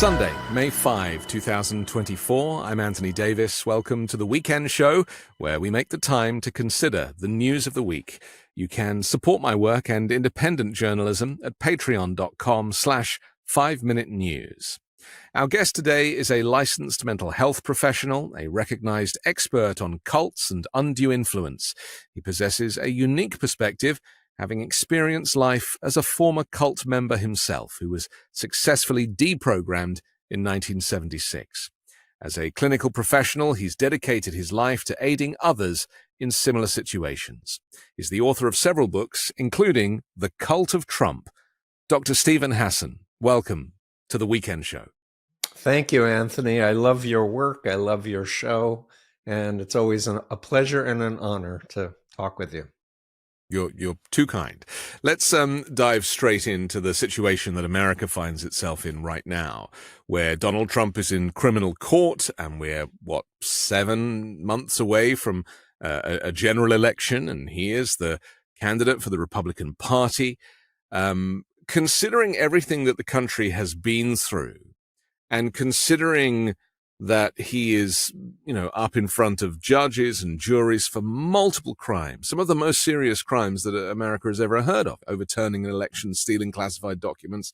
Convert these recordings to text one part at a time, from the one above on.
Sunday, May 5, 2024. I'm Anthony Davis. Welcome to the Weekend Show, where we make the time to consider the news of the week. You can support my work and independent journalism at patreon.com/5minute news. Our guest today is a licensed mental health professional, a recognized expert on cults and undue influence. He possesses a unique perspective, having experienced life as a former cult member himself who was successfully deprogrammed in 1976. As a clinical professional, he's dedicated his life to aiding others in similar situations. He's the author of several books, including The Cult of Trump. Dr. Steven Hassan, welcome to The Weekend Show. Thank you, Anthony. I love your work. I love your show. And it's always a pleasure and an honor to talk with you. You're too kind. Let's dive straight into the situation that America finds itself in right now, where Donald Trump is in criminal court, and we're, 7 months away from a general election, and he is the candidate for the Republican Party. Considering everything that the country has been through, and considering that he is, up in front of judges and juries for multiple crimes, some of the most serious crimes that America has ever heard of, overturning an election, stealing classified documents,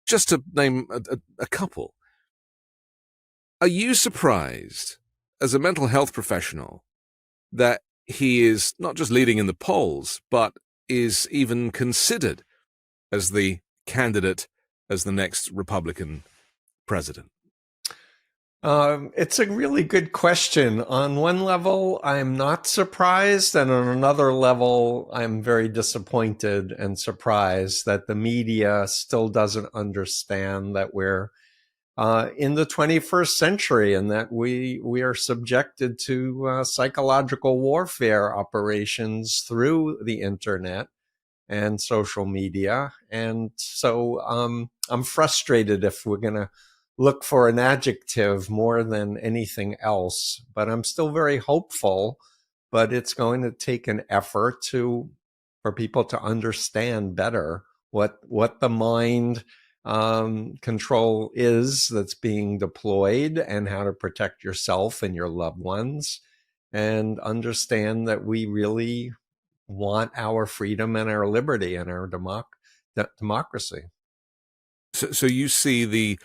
just to name a couple. Are you surprised, as a mental health professional, that he is not just leading in the polls, but is even considered as the candidate as the next Republican president? It's a really good question. On one level, I'm not surprised. And on another level, I'm very disappointed and surprised that the media still doesn't understand that we're in the 21st century and that we are subjected to psychological warfare operations through the internet and social media. And so I'm frustrated if we're going to look for an adjective more than anything else, but I'm still very hopeful. But it's going to take an effort for people to understand better what the mind control is that's being deployed, and how to protect yourself and your loved ones, and understand that we really want our freedom and our liberty and our democracy. So you see the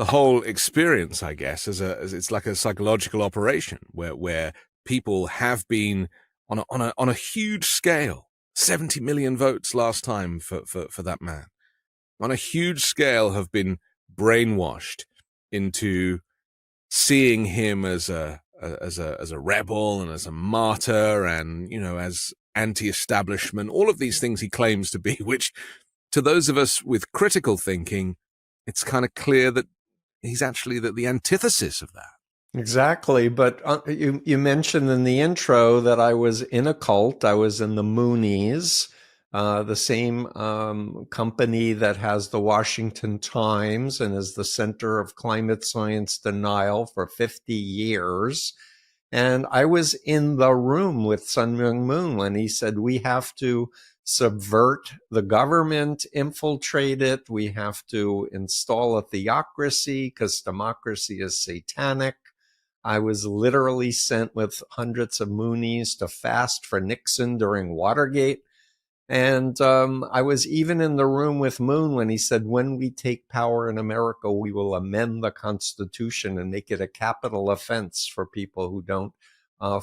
whole experience, I guess, as it's like a psychological operation where people have been on a huge scale, 70 million votes last time for that man, on a huge scale have been brainwashed into seeing him as a rebel and as a martyr, and as anti-establishment, all of these things he claims to be, which to those of us with critical thinking, it's kind of clear that he's actually the antithesis of that. Exactly. But you mentioned in the intro that I was in a cult. I was in the Moonies, the same company that has the Washington Times and is the center of climate science denial for 50 years. And I was in the room with Sun Myung Moon when he said, we have to subvert the government, infiltrate it. We have to install a theocracy because democracy is satanic. I was literally sent with hundreds of Moonies to fast for Nixon during Watergate. And I was even in the room with Moon when he said, when we take power in America, we will amend the Constitution and make it a capital offense for people who don't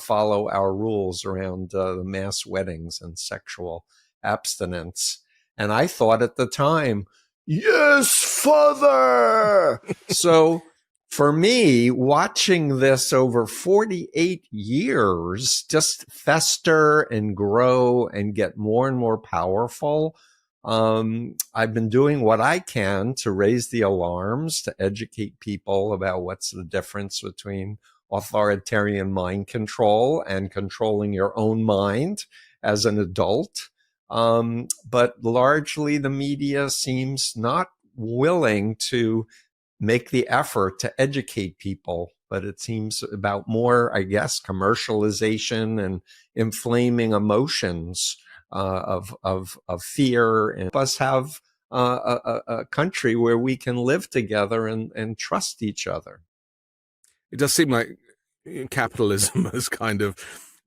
follow our rules around the mass weddings and sexual abstinence. And I thought at the time, yes, Father. So for me, watching this over 48 years just fester and grow and get more and more powerful, I've been doing what I can to raise the alarms, to educate people about what's the difference between authoritarian mind control and controlling your own mind as an adult. But largely the media seems not willing to make the effort to educate people, but it seems about more, I guess, commercialization and inflaming emotions of fear. And us have a country where we can live together and trust each other. It does seem like capitalism has kind of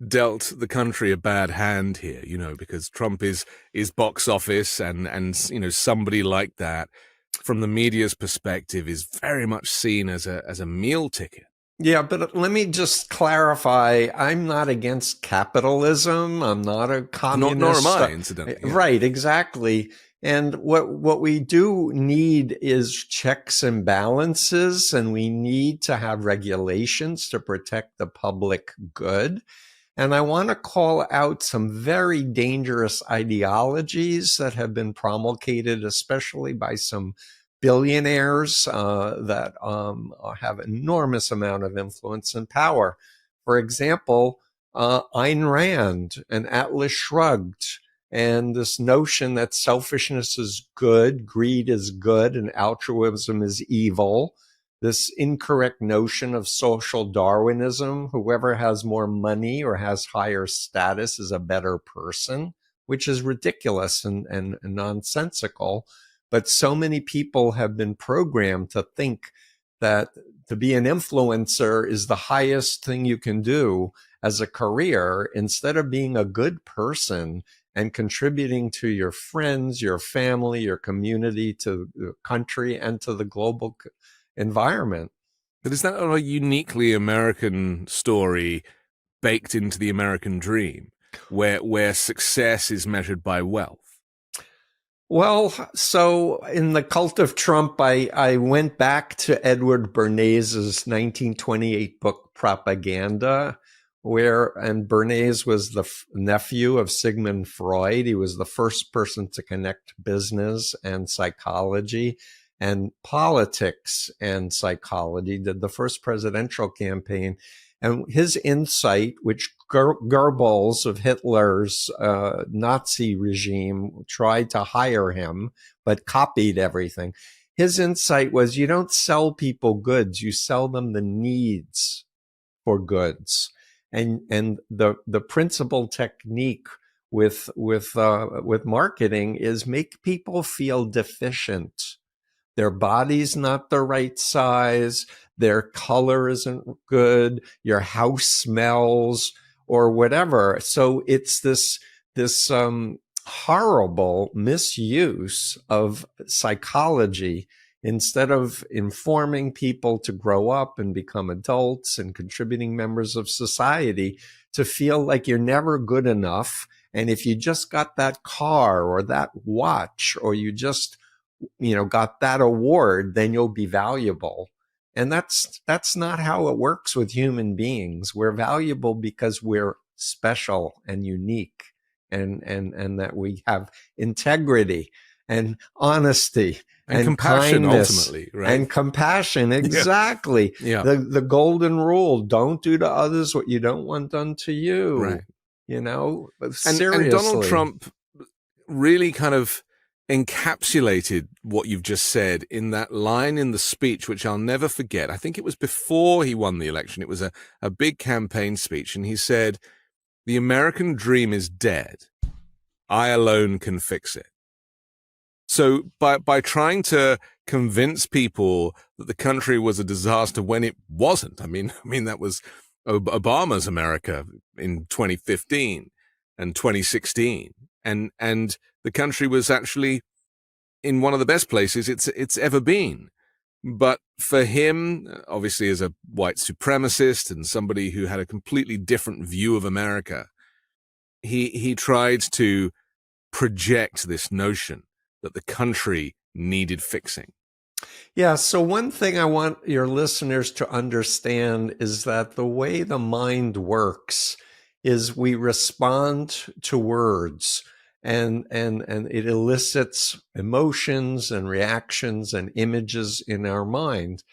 dealt the country a bad hand here, because Trump is box office, and somebody like that, from the media's perspective, is very much seen as a meal ticket. Yeah, but let me just clarify. I'm not against capitalism. I'm not a communist. Nor am I, incidentally. Yeah. Right, exactly. And what we do need is checks and balances, and we need to have regulations to protect the public good. And I want to call out some very dangerous ideologies that have been promulgated, especially by some billionaires that have enormous amount of influence and power. For example, Ayn Rand and Atlas Shrugged, and this notion that selfishness is good, greed is good, and altruism is evil. This incorrect notion of social Darwinism, whoever has more money or has higher status is a better person, which is ridiculous and nonsensical. But so many people have been programmed to think that to be an influencer is the highest thing you can do as a career, instead of being a good person and contributing to your friends, your family, your community, to the country, and to the global environment. But is that a uniquely American story baked into the American dream, where success is measured by wealth? Well, so in the cult of Trump, I went back to Edward Bernays' 1928 book, Propaganda, and Bernays was the nephew of Sigmund Freud. He was the first person to connect business and psychology and politics and psychology, did the first presidential campaign. And his insight, which Goebbels of Hitler's Nazi regime tried to hire him, but copied everything. His insight was, you don't sell people goods, you sell them the needs for goods. And the principal technique with marketing is make people feel deficient. Their body's not the right size, their color isn't good, your house smells, or whatever. So it's this horrible misuse of psychology. Instead of informing people to grow up and become adults and contributing members of society, to feel like you're never good enough. And if you just got that car or that watch, or you just got that award, then you'll be valuable. And that's not how it works with human beings. We're valuable because we're special and unique, and that we have integrity and honesty and compassion, kindness, ultimately, right? And compassion, exactly. Yeah. The golden rule: don't do to others what you don't want done to you. Right. Seriously. And Donald Trump really kind of encapsulated what you've just said in that line in the speech, which I'll never forget. I think it was before he won the election. It was a big campaign speech, and he said, "The American dream is dead. I alone can fix it." So by trying to convince people that the country was a disaster when it wasn't, I mean that was Obama's America in 2015 and 2016, and the country was actually in one of the best places it's ever been. But for him, obviously as a white supremacist and somebody who had a completely different view of America, he tried to project this notion that the country needed fixing. Yeah, so one thing I want your listeners to understand is that the way the mind works is we respond to words, and it elicits emotions and reactions and images in our mind.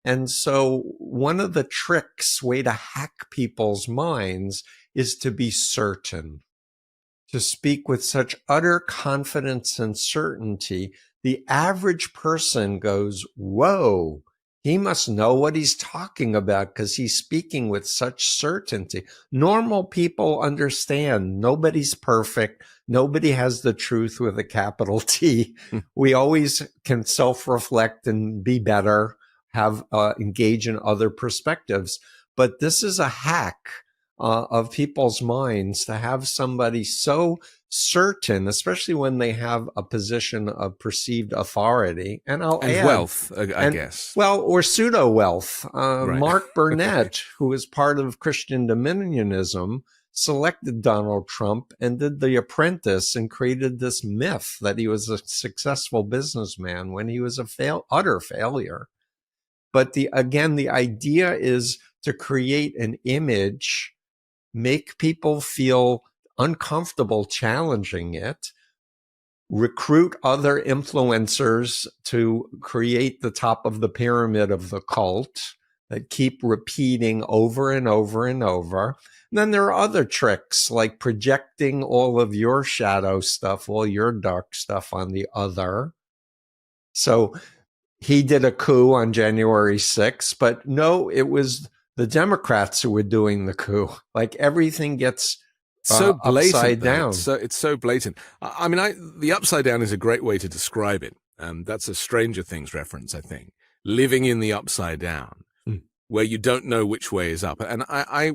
And so one of the tricks, way to hack people's minds, is to be certain, to speak with such utter confidence and certainty. The average person goes, whoa, He must know what he's talking about because he's speaking with such certainty. Normal people understand nobody's perfect. Nobody has the truth with a capital T. We always can self-reflect and be better, have engage in other perspectives. But this is a hack of people's minds to have somebody so certain, especially when they have a position of perceived authority. And I'll And add, wealth, I guess. well, or pseudo wealth. Right. Mark Burnett, who is part of Christian Dominionism, selected Donald Trump and did The Apprentice and created this myth that he was a successful businessman when he was a utter failure. But the idea is to create an image, make people feel uncomfortable challenging it, recruit other influencers to create the top of the pyramid of the cult that keep repeating over and over and over. And then there are other tricks like projecting all of your shadow stuff, all your dark stuff on the other. So he did a coup on January 6th, but no, it was the Democrats who were doing the coup. Like everything gets so blatant, upside down. It's so blatant. I mean, the upside down is a great way to describe it. That's a Stranger Things reference, I think. Living in the upside down, where you don't know which way is up. And I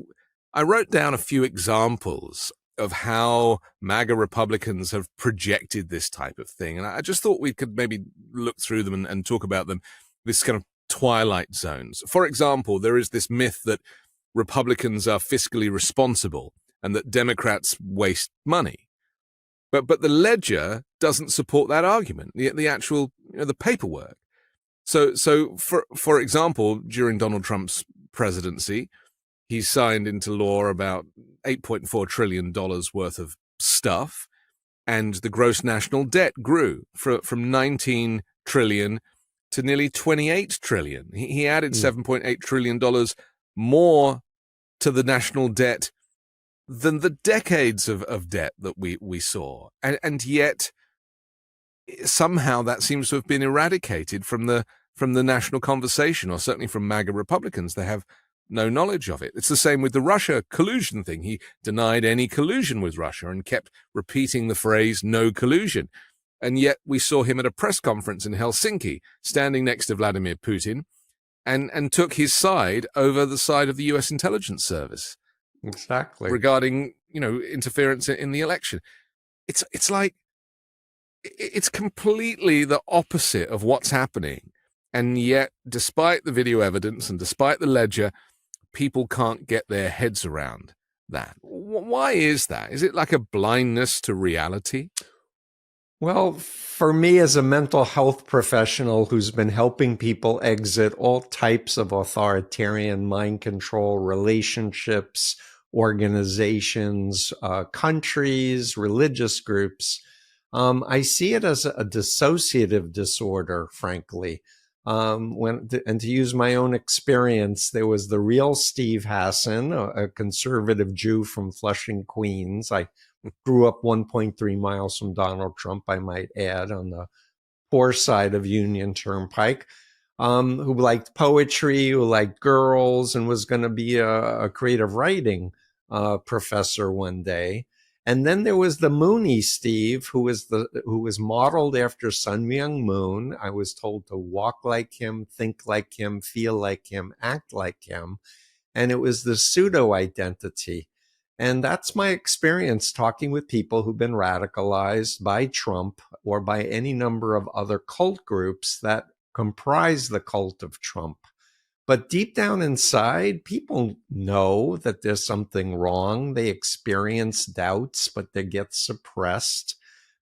wrote down a few examples of how MAGA Republicans have projected this type of thing. And I just thought we could maybe look through them and talk about them, this kind of twilight zones. For example, there is this myth that Republicans are fiscally responsible and that Democrats waste money. But the ledger doesn't support that argument, the actual, the paperwork. So for example, during Donald Trump's presidency, he signed into law about $8.4 trillion worth of stuff, and the gross national debt grew from 19 trillion to nearly 28 trillion. He added $7.8 trillion more to the national debt than the decades of debt that we saw. And yet somehow that seems to have been eradicated from the national conversation, or certainly from MAGA Republicans. They have no knowledge of it. It's the same with the Russia collusion thing. He denied any collusion with Russia and kept repeating the phrase no collusion. And yet we saw him at a press conference in Helsinki standing next to Vladimir Putin and took his side over the side of the US intelligence service. Exactly. Regarding, interference in the election. It's like, it's completely the opposite of what's happening. And yet, despite the video evidence and despite the ledger, people can't get their heads around that. Why is that? Is it like a blindness to reality? Well, for me as a mental health professional who's been helping people exit all types of authoritarian mind control relationships, organizations, countries, religious groups, I see it as a dissociative disorder, frankly. And to use my own experience, there was the real Steve Hassan, a conservative Jew from Flushing, Queens. I grew up 1.3 miles from Donald Trump, I might add, on the poor side of Union Turnpike, who liked poetry, who liked girls, and was going to be a creative writing professor one day. And then there was the Mooney Steve, who was modeled after Sun Myung Moon. I was told to walk like him, think like him, feel like him, act like him. And it was the pseudo identity. And that's my experience talking with people who've been radicalized by Trump or by any number of other cult groups that comprise the cult of Trump. But deep down inside, people know that there's something wrong. They experience doubts, but they get suppressed.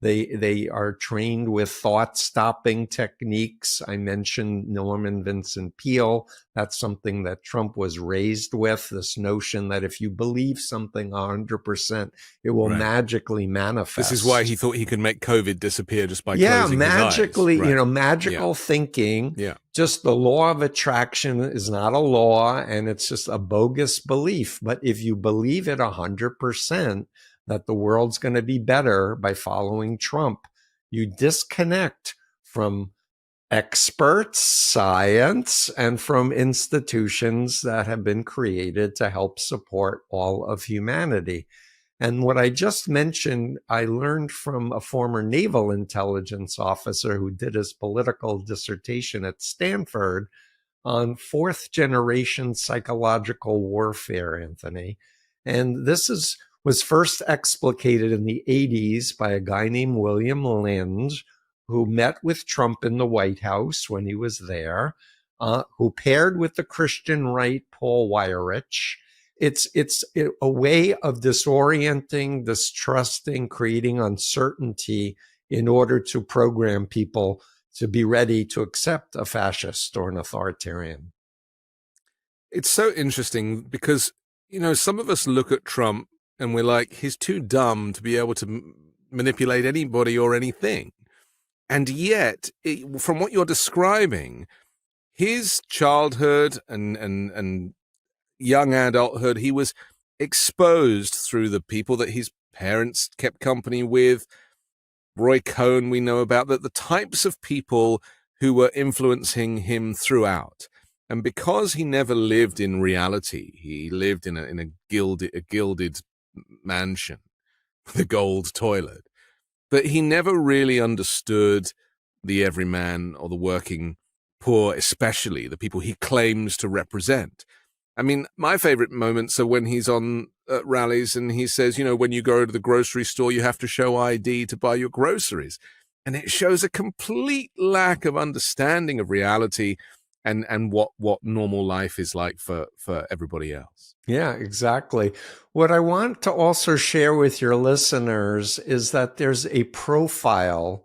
They are trained with thought-stopping techniques. I mentioned Norman Vincent Peale. That's something that Trump was raised with, this notion that if you believe something 100%, it will magically manifest. This is why he thought he could make COVID disappear just by closing magically, his eyes. Right. Magical thinking. Yeah. Just the law of attraction is not a law, and it's just a bogus belief. But if you believe it 100%, that the world's going to be better by following Trump, you disconnect from experts, science, and from institutions that have been created to help support all of humanity. And what I just mentioned, I learned from a former naval intelligence officer who did his political dissertation at Stanford on fourth generation psychological warfare, Anthony. And this was first explicated in the 80s by a guy named William Lind, who met with Trump in the White House when he was there, who paired with the Christian right, Paul Weyrich. It's a way of disorienting, distrusting, creating uncertainty in order to program people to be ready to accept a fascist or an authoritarian. It's so interesting because, some of us look at Trump and we're like, he's too dumb to be able to manipulate anybody or anything. And yet, from what you're describing, his childhood and young adulthood, he was exposed through the people that his parents kept company with. Roy Cohn, we know about, that the types of people who were influencing him throughout. And because he never lived in reality, he lived in a gilded mansion with a gold toilet, but he never really understood the everyman or the working poor, especially the people he claims to represent. I mean, my favorite moments are when he's on rallies and he says, when you go to the grocery store, you have to show ID to buy your groceries. And it shows a complete lack of understanding of reality and what normal life is like for everybody else. Yeah, exactly. What I want to also share with your listeners is that there's a profile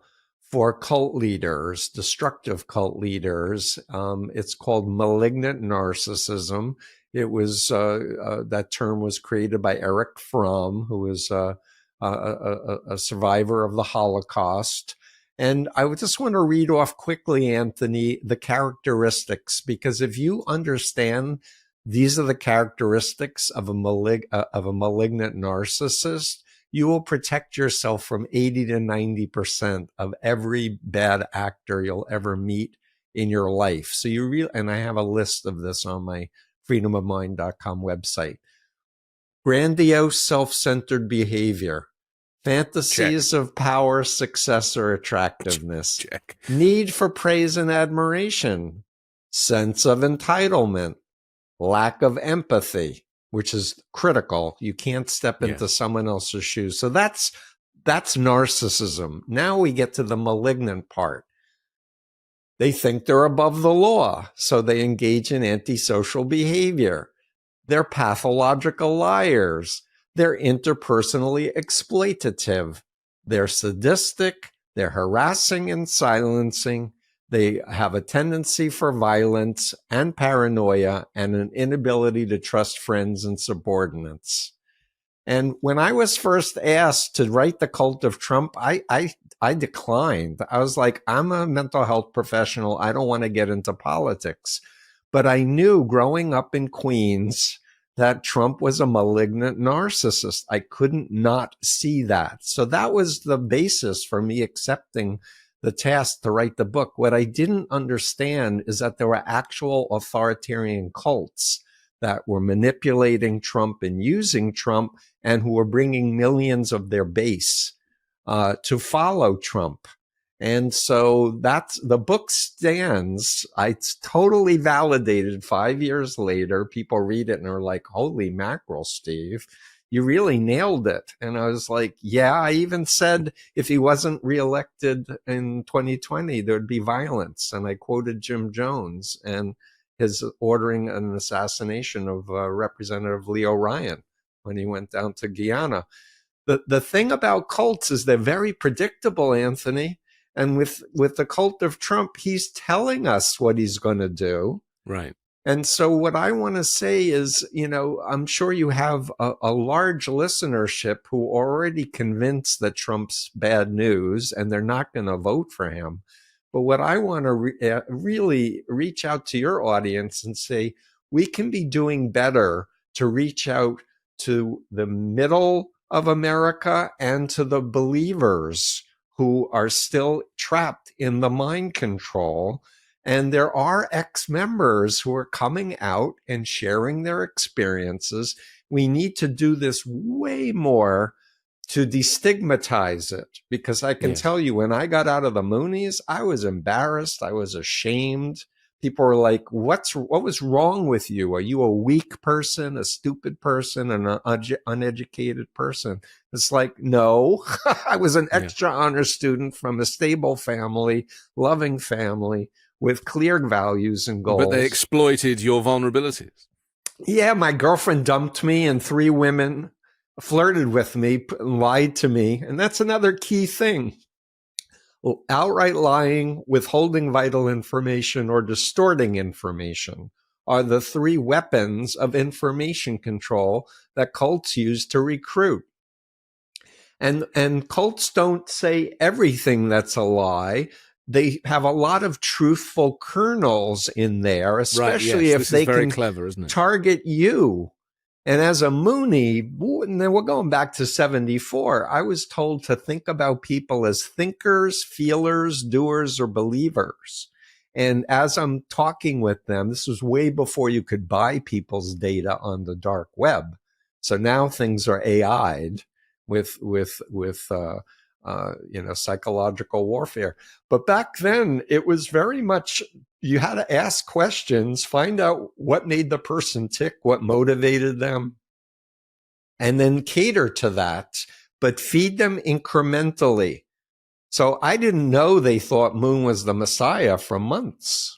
for cult leaders, destructive cult leaders. It's called malignant narcissism. It was that term was created by Erich Fromm, who was a survivor of the Holocaust. And I would just want to read off quickly, Anthony, the characteristics, because if you understand these are the characteristics of a malignant narcissist, you will protect yourself from 80 to 90% of every bad actor you'll ever meet in your life. So and I have a list of this on my freedomofmind.com website. Grandiose, self-centered behavior. Fantasies of power, success, or attractiveness. Check. Need for praise and admiration. Sense of entitlement. Lack of empathy, which is critical. You can't step into someone else's shoes. So that's narcissism. Now we get to the malignant part. They think they're above the law, so they engage in antisocial behavior. They're pathological liars. They're interpersonally exploitative. They're sadistic. They're harassing and silencing. They have a tendency for violence and paranoia and an inability to trust friends and subordinates. And when I was first asked to write The Cult of Trump, I declined. I was like, I'm a mental health professional. I don't want to get into politics. But I knew growing up in Queens that Trump was a malignant narcissist. I couldn't not see that. So that was the basis for me accepting the task to write the book. What I didn't understand is that there were actual authoritarian cults that were manipulating Trump and using Trump and who were bringing millions of their base to follow Trump. And so the book stands. It's totally validated 5 years later. People read it and are like, holy mackerel, Steve, you really nailed it. And I was like, yeah, I even said if he wasn't reelected in 2020, there'd be violence. And I quoted Jim Jones and his ordering an assassination of Representative Leo Ryan when he went down to Guyana. The thing about cults is they're very predictable, Anthony. And with the cult of Trump, he's telling us what he's going to do. Right. And so what I want to say is, I'm sure you have a large listenership who are already convinced that Trump's bad news and they're not going to vote for him. But what I want to really reach out to your audience and say, we can be doing better to reach out to the middle of America and to the believers who are still trapped in the mind control. And there are ex-members who are coming out and sharing their experiences. We need to do this way more to destigmatize it, because I can tell you, when I got out of the Moonies, I was embarrassed. I was ashamed. People were like, what was wrong with you? Are you a weak person, a stupid person, an uneducated person? It's like, no, I was an extra honor student from a stable family, loving family with clear values and goals. But they exploited your vulnerabilities. Yeah, my girlfriend dumped me, and 3 women flirted with me, lied to me. And that's another key thing. Outright lying, withholding vital information, or distorting information are the 3 weapons of information control that cults use to recruit. And cults don't say everything that's a lie. They have a lot of truthful kernels in there, especially if they can clever, isn't it? target you. And as a Moonie, and then we're going back to 74, I was told to think about people as thinkers, feelers, doers, or believers. And as I'm talking with them, this was way before you could buy people's data on the dark web. So now things are AI'd with psychological warfare. But back then, it was very much, you had to ask questions, find out what made the person tick, what motivated them, and then cater to that, but feed them incrementally. So I didn't know they thought Moon was the Messiah for months.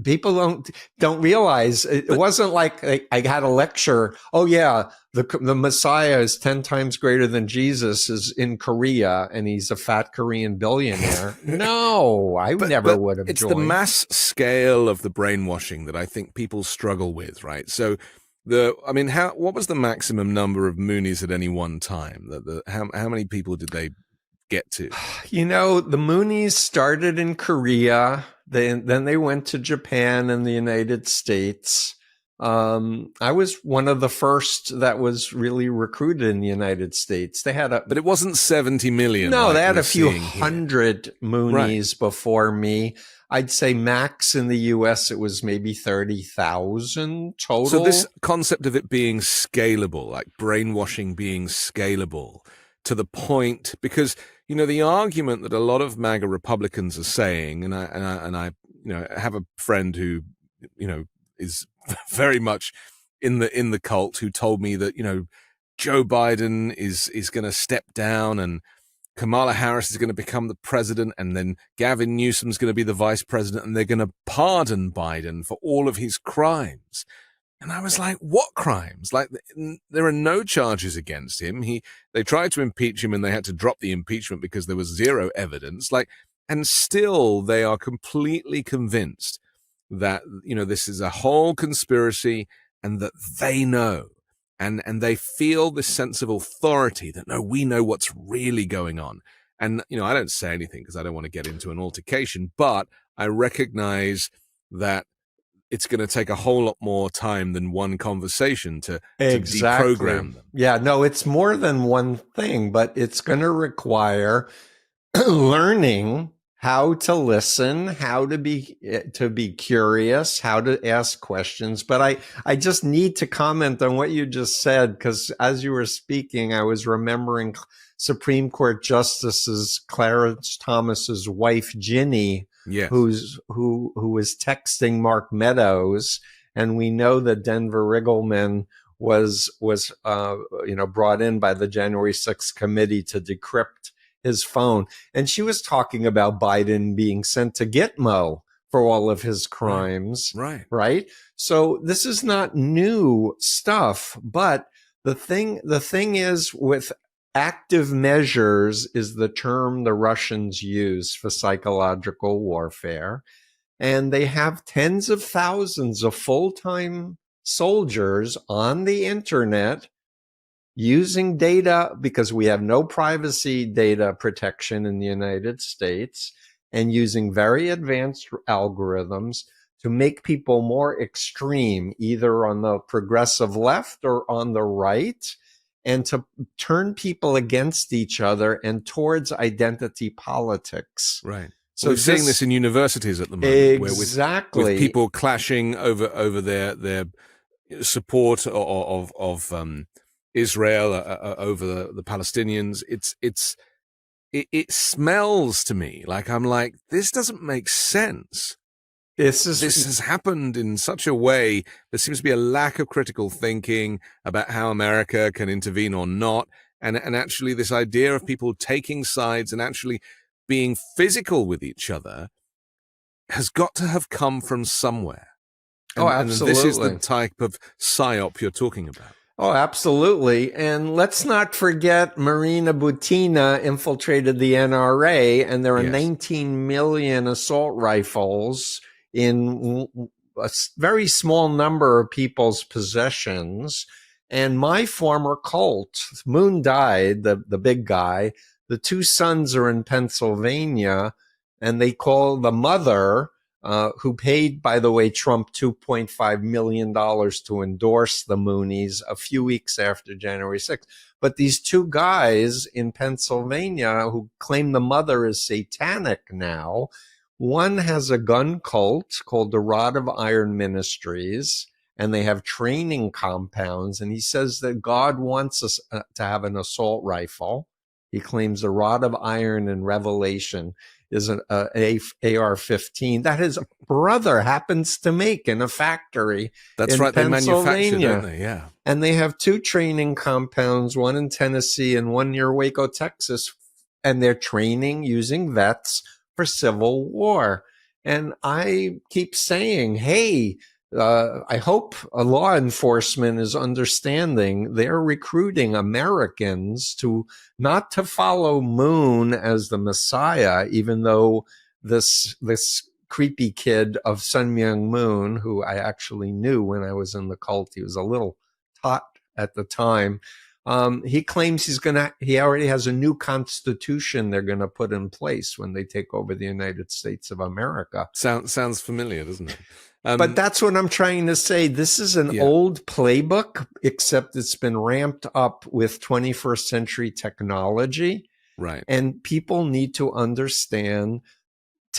People don't realize it wasn't like I had a lecture. Oh yeah, the Messiah is 10 times greater than Jesus, is in Korea, and he's a fat Korean billionaire. No, I never would have joined. It's the mass scale of the brainwashing that I think people struggle with, right? So what was the maximum number of Moonies at any one time? How many people did they get to? The Moonies started in Korea. Then they went to Japan and the United States. I was one of the first that was really recruited in the United States. But it wasn't 70 million. No, they had a few hundred Moonies before me. I'd say max in the US, it was maybe 30,000 total. So this concept of it being scalable, like brainwashing being scalable to the point, because the argument that a lot of MAGA Republicans are saying, and I have a friend who, is very much in the cult, who told me that, Joe Biden is going to step down and Kamala Harris is going to become the president, and then Gavin Newsom's going to be the vice president, and they're going to pardon Biden for all of his crimes. And I was like, what crimes? Like, there are no charges against him. They tried to impeach him and they had to drop the impeachment because there was zero evidence. And still they are completely convinced that, this is a whole conspiracy and that they know. And they feel this sense of authority that, no, we know what's really going on. And, I don't say anything because I don't want to get into an altercation, but I recognize that it's going to take a whole lot more time than one conversation to deprogram them. Yeah, no, it's more than one thing, but it's going to require learning how to listen, how to be curious, how to ask questions. But I just need to comment on what you just said, because as you were speaking, I was remembering Supreme Court Justices Clarence Thomas's wife, Ginny, yes, who was texting Mark Meadows, and we know that Denver Riggleman was brought in by the January 6th committee to decrypt his phone, and she was talking about Biden being sent to Gitmo for all of his crimes. Right. So this is not new stuff, but the thing is, with active measures is the term the Russians use for psychological warfare. And they have tens of thousands of full-time soldiers on the internet using data, because we have no privacy data protection in the United States, and using very advanced algorithms to make people more extreme, either on the progressive left or on the right. and to turn people against each other and towards identity politics. Right. So we're seeing this in universities at the moment, where with people clashing over their support of Israel over the Palestinians. It smells to me like I'm like, this doesn't make sense. This has happened in such a way. There seems to be a lack of critical thinking about how America can intervene or not. And actually this idea of people taking sides and actually being physical with each other has got to have come from somewhere. And, absolutely. And this is the type of psyop you're talking about. Oh, absolutely. And let's not forget Marina Butina infiltrated the NRA, and there are 19 million assault rifles in a very small number of people's possessions. And my former cult, Moon died, the big guy. The two sons are in Pennsylvania, and they call the mother, who paid, by the way, Trump $2.5 million to endorse the Moonies a few weeks after January 6th. But these two guys in Pennsylvania who claim the mother is satanic now, one has a gun cult called the Rod of Iron Ministries, and they have training compounds. And he says that God wants us to have an assault rifle. He claims the Rod of Iron in Revelation is an AR-15 that his brother happens to make in a factory. That's right. They manufacture, don't they? Yeah. And they have two training compounds, one in Tennessee and one near Waco, Texas. And they're training using vets for civil war. And I keep saying, hey, I hope law enforcement is understanding they're recruiting Americans not to follow Moon as the Messiah, even though this creepy kid of Sun Myung Moon, who I actually knew when I was in the cult, he was a little tot at the time. He claims he already has a new constitution they're going to put in place when they take over the United States of America. Sounds familiar, doesn't it? But that's what I'm trying to say. This is an old playbook, except it's been ramped up with 21st century technology. Right. And people need to understand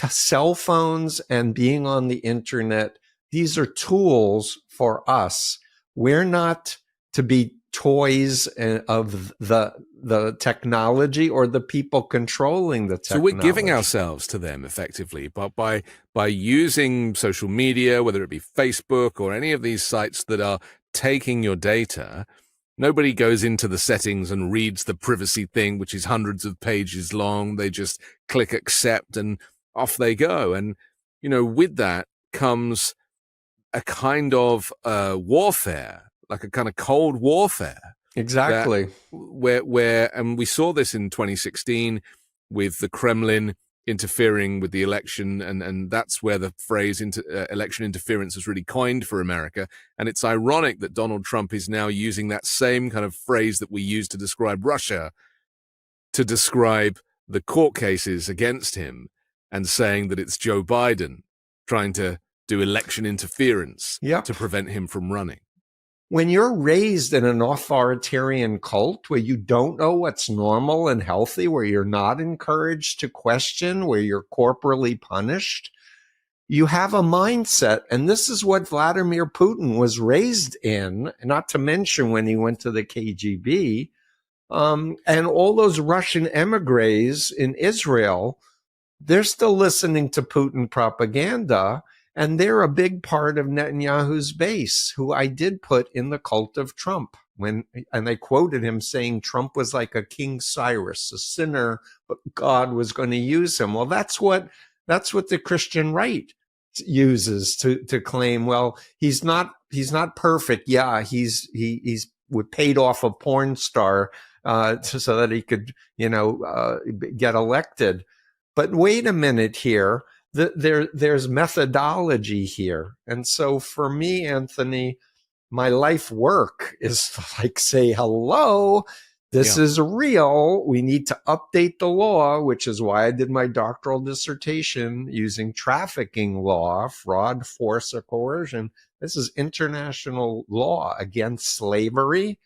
cell phones and being on the internet. These are tools for us. We're not to be toys of the technology or the people controlling the technology. So we're giving ourselves to them effectively, but by using social media, whether it be Facebook or any of these sites that are taking your data. Nobody goes into the settings and reads the privacy thing, which is hundreds of pages long. They just click accept and off they go. And, with that comes a kind of warfare, like a kind of cold warfare. Exactly. And we saw this in 2016 with the Kremlin interfering with the election, and that's where the phrase election interference was really coined for America. And it's ironic that Donald Trump is now using that same kind of phrase that we use to describe Russia to describe the court cases against him, and saying that it's Joe Biden trying to do election interference to prevent him from running. When you're raised in an authoritarian cult where you don't know what's normal and healthy, where you're not encouraged to question, where you're corporally punished, you have a mindset. And this is what Vladimir Putin was raised in, not to mention when he went to the KGB. And all those Russian emigres in Israel, they're still listening to Putin propaganda. And they're a big part of Netanyahu's base, who I did put in the cult of Trump. And I quoted him saying Trump was like a King Cyrus, a sinner, but God was going to use him. Well, that's what the Christian right uses to claim, well, he's not perfect. Yeah, he's paid off a porn star so that he could, get elected. But wait a minute here. There's methodology here. And so for me, Anthony, my life work is to say, hello, this is real. We need to update the law, which is why I did my doctoral dissertation using trafficking law, fraud, force, or coercion. This is international law against slavery.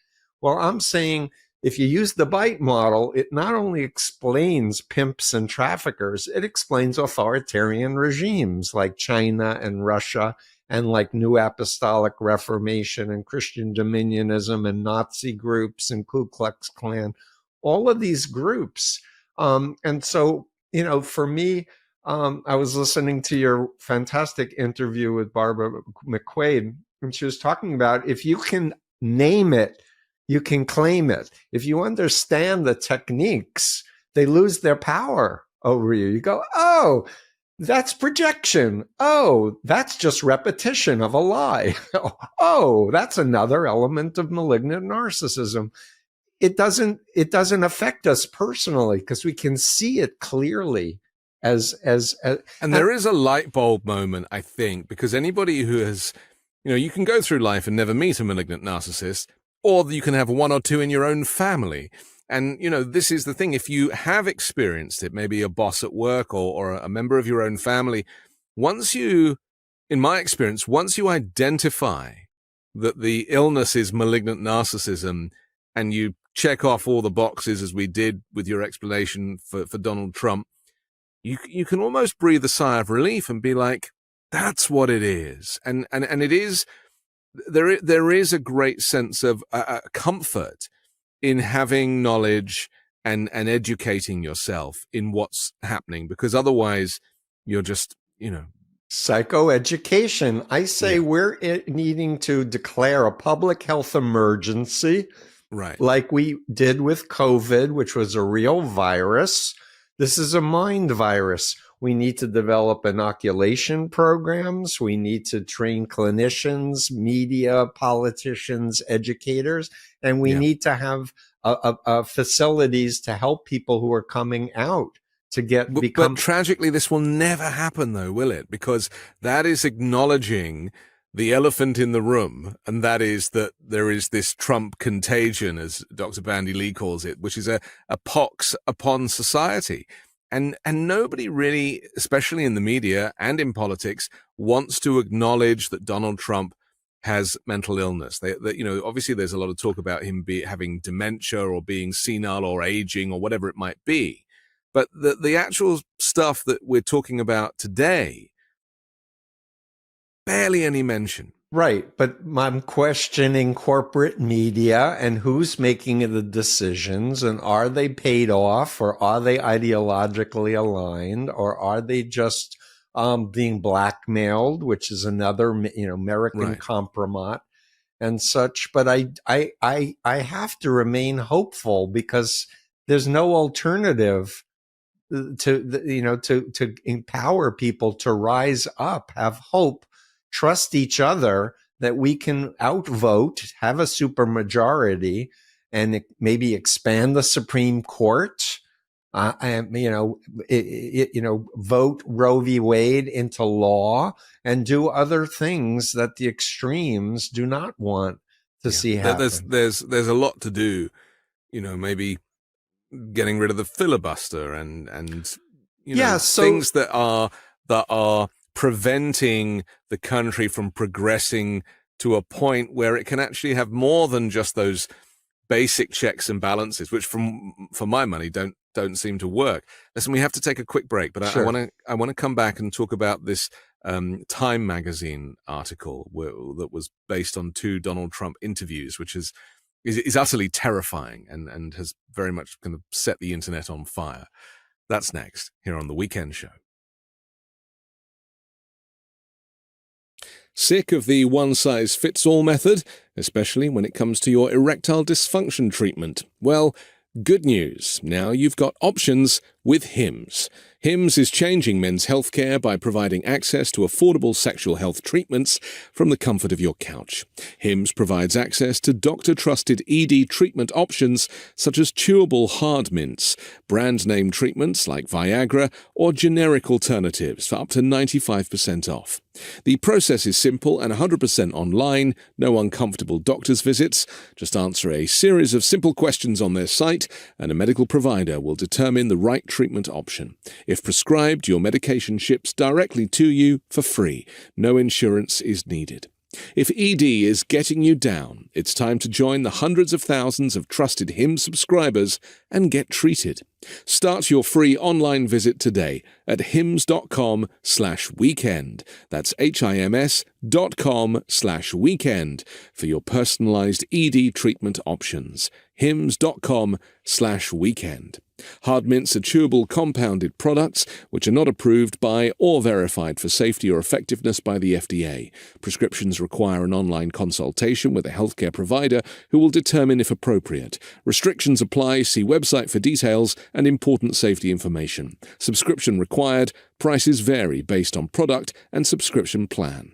Well, I'm saying if you use the bite model, it not only explains pimps and traffickers, it explains authoritarian regimes like China and Russia, and like New Apostolic Reformation and Christian Dominionism and Nazi groups and Ku Klux Klan, all of these groups. And so, for me, I was listening to your fantastic interview with Barbara McQuaid, and she was talking about if you can name it, you can claim it. If you understand the techniques, they lose their power over you. You go, oh, that's projection. Oh, that's just repetition of a lie. Oh, that's another element of malignant narcissism. It doesn't affect us personally because we can see it clearly and there is a light bulb moment, I think, because anybody who has, you can go through life and never meet a malignant narcissist, or you can have one or two in your own family. And, this is the thing. If you have experienced it, maybe a boss at work or a member of your own family, in my experience, once you identify that the illness is malignant narcissism and you check off all the boxes, as we did with your explanation for Donald Trump, you can almost breathe a sigh of relief and be like, that's what it is. And it is, there is a great sense of comfort in having knowledge and educating yourself in what's happening, because otherwise you're just, psychoeducation. I say we're needing to declare a public health emergency, right? Like we did with COVID, which was a real virus. This is a mind virus. We need to develop inoculation programs. We need to train clinicians, media, politicians, educators, and we need to have facilities to help people who are coming out to become. But tragically, this will never happen, though, will it? Because that is acknowledging the elephant in the room, and that is that there is this Trump contagion, as Dr. Bandy Lee calls it, which is a pox upon society. And nobody really, especially in the media and in politics, wants to acknowledge that Donald Trump has mental illness. Obviously there's a lot of talk about him having dementia or being senile or aging or whatever it might be. But the actual stuff that we're talking about today, barely any mention. Right. But I'm questioning corporate media and who's making the decisions, and are they paid off, or are they ideologically aligned, or are they just being blackmailed, which is another, American compromise and such. But I have to remain hopeful because there's no alternative to empower people to rise up, have hope, trust each other that we can outvote, have a supermajority, and maybe expand the Supreme Court. Vote Roe v. Wade into law and do other things that the extremes do not want to see happen. There's a lot to do. Maybe getting rid of the filibuster and things that are preventing the country from progressing to a point where it can actually have more than just those basic checks and balances, which for my money don't seem to work. Listen, we have to take a quick break, but sure. I want to come back and talk about this Time magazine article that was based on 2 Donald Trump interviews, which is utterly terrifying and has very much kind of set the internet on fire. That's next here on The Weekend Show. Sick of the one-size-fits-all method, especially when it comes to your erectile dysfunction treatment? Well, good news. Now you've got options with HIMS. HIMS is changing men's healthcare by providing access to affordable sexual health treatments from the comfort of your couch. HIMS provides access to doctor-trusted ED treatment options such as chewable hard mints, brand-name treatments like Viagra, or generic alternatives for up to 95% off. The process is simple and 100% online, no uncomfortable doctor's visits. Just answer a series of simple questions on their site, and a medical provider will determine the right treatment option. If prescribed, your medication ships directly to you for free. No insurance is needed. If ED is getting you down, it's time to join the hundreds of thousands of trusted Hims subscribers and get treated. Start your free online visit today at hims.com/weekend. That's HIMS.com/weekend for your personalized ED treatment options. hims.com/weekend. Hard mints are chewable compounded products which are not approved by or verified for safety or effectiveness by the FDA. Prescriptions require an online consultation with a healthcare provider who will determine if appropriate. Restrictions apply. See website for details and important safety information. Subscription required. Prices vary based on product and subscription plan.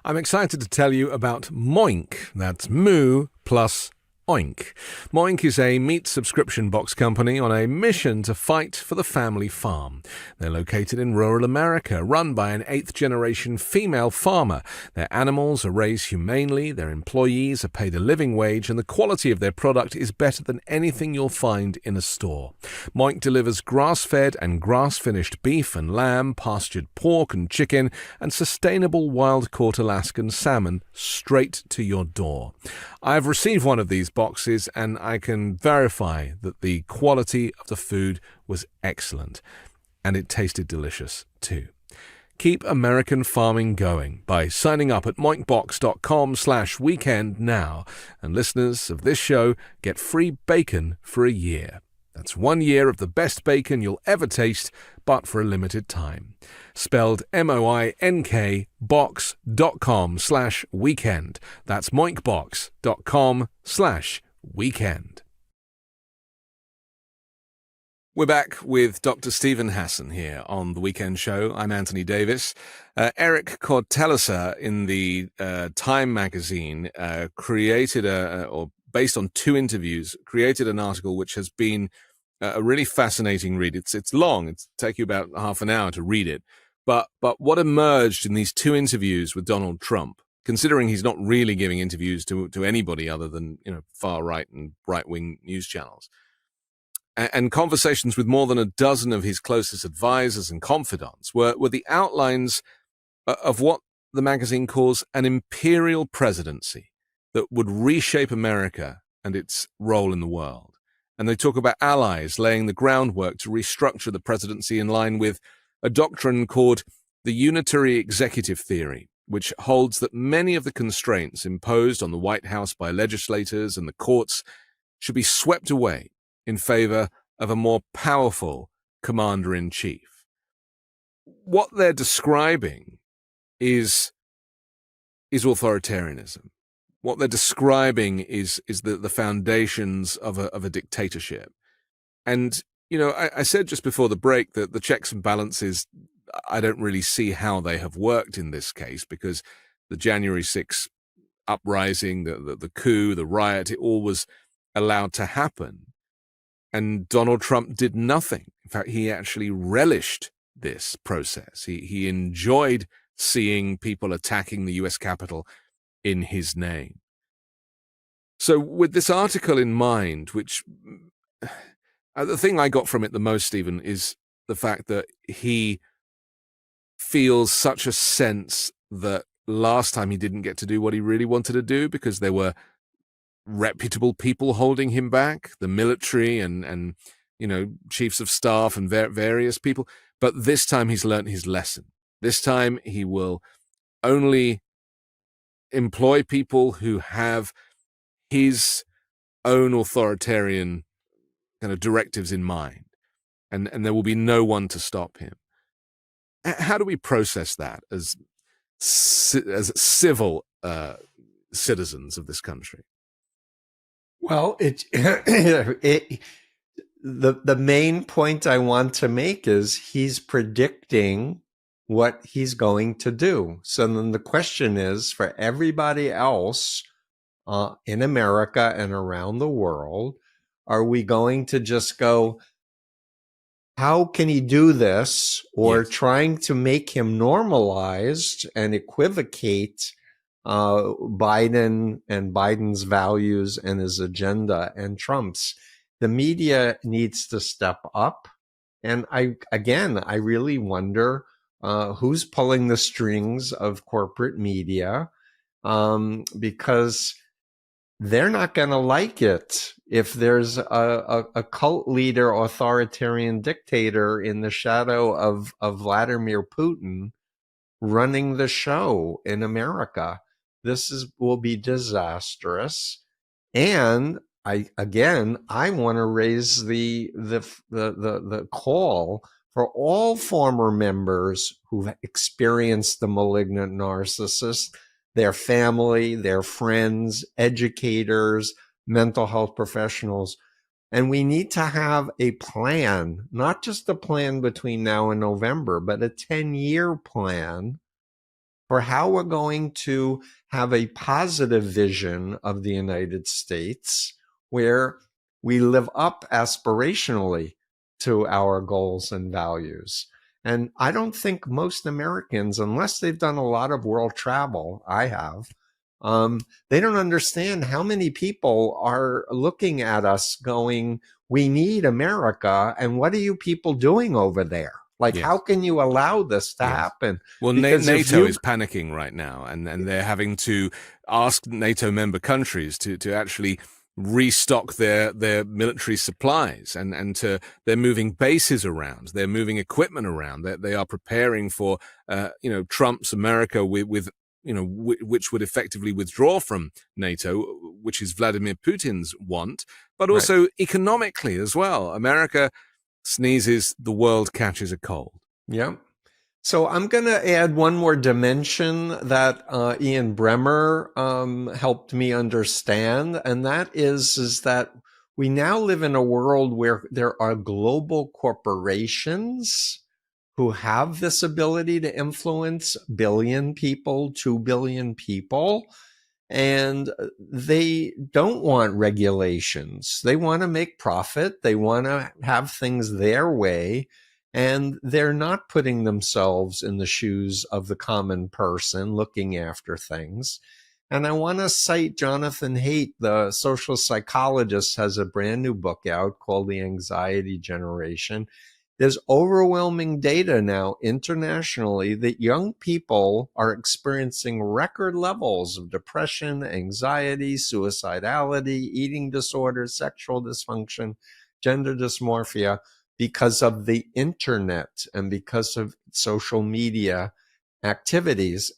I'm excited to tell you about Moink. That's Moo plus Oink. Moink is a meat subscription box company on a mission to fight for the family farm. They're located in rural America, run by an 8th-generation female farmer. Their animals are raised humanely, their employees are paid a living wage, and the quality of their product is better than anything you'll find in a store. Moink delivers grass-fed and grass-finished beef and lamb, pastured pork and chicken, and sustainable wild-caught Alaskan salmon straight to your door. I've received one of these boxes and I can verify that the quality of the food was excellent and it tasted delicious too. Keep American farming going by signing up at moinkbox.com/weekend now, and listeners of this show get free bacon for a year. That's 1 year of the best bacon you'll ever taste, but for a limited time. Spelled MOINK box.com/weekend. That's moinkbox.com/weekend. We're back with Dr. Steven Hassan here on The Weekend Show. I'm Anthony Davis. Eric Cortellisa in the Time magazine created or based on 2 interviews, created an article which has been a really fascinating read. It's long. It'll take you about half an hour to read it. But what emerged in these 2 interviews with Donald Trump, considering he's not really giving interviews to anybody other than far right and right wing news channels, and conversations with more than a dozen of his closest advisors and confidants, were the outlines of what the magazine calls an imperial presidency that would reshape America and its role in the world. And they talk about allies laying the groundwork to restructure the presidency in line with a doctrine called the unitary executive theory, which holds that many of the constraints imposed on the White House by legislators and the courts should be swept away in favor of a more powerful commander-in-chief. What they're describing is authoritarianism. What they're describing is the foundations of a dictatorship. And, I said just before the break that the checks and balances, I don't really see how they have worked in this case, because the January 6th uprising, the coup, the riot, it all was allowed to happen. And Donald Trump did nothing. In fact, he actually relished this process. He enjoyed seeing people attacking the U.S. Capitol in his name. So with this article in mind, which the thing I got from it the most, Stephen, is the fact that he feels such a sense that last time he didn't get to do what he really wanted to do because there were reputable people holding him back, the military and chiefs of staff and various people. But this time he's learned his lesson. This time he will only employ people who have his own authoritarian kind of directives in mind, and there will be no one to stop him. How do we process that as civil citizens of this country? Well, the main point I want to make is he's predicting what he's going to do. So then the question is, for everybody else in America and around the world, are we going to just go, how can he do this? Or Yes. trying to make him normalized and equivocate Biden and Biden's values and his agenda and Trump's? The media needs to step up. And I really wonder who's pulling the strings of corporate media, because they're not going to like it if there's a cult leader, authoritarian dictator in the shadow of Vladimir Putin running the show in America. Will be disastrous. And I want to raise the call for all former members who've experienced the malignant narcissist, their family, their friends, educators, mental health professionals. And we need to have a plan, not just a plan between now and November, but a 10-year plan for how we're going to have a positive vision of the United States where we live up aspirationally to our goals and values. And I don't think most Americans, unless they've done a lot of world travel, I have, they don't understand how many people are looking at us going, we need America, and what are you people doing over there? Like, Yes. How can you allow this to happen? Well, NATO is panicking right now, and they're having to ask NATO member countries to actually restock their military supplies, and they're moving bases around, they're moving equipment around, they are preparing for Trump's America with which would effectively withdraw from NATO, which is Vladimir Putin's want, but also economically as well. America sneezes, the world catches a cold. Yeah. So I'm going to add one more dimension that Ian Bremmer helped me understand, and that is that we now live in a world where there are global corporations who have this ability to influence 1 billion people, 2 billion people. And they don't want regulations. They want to make profit. They want to have things their way. And they're not putting themselves in the shoes of the common person looking after things. And I want to cite Jonathan Haidt, the social psychologist, has a brand new book out called The Anxiety Generation. There's overwhelming data now internationally that young people are experiencing record levels of depression, anxiety, suicidality, eating disorders, sexual dysfunction, gender dysmorphia because of the internet and because of social media activities.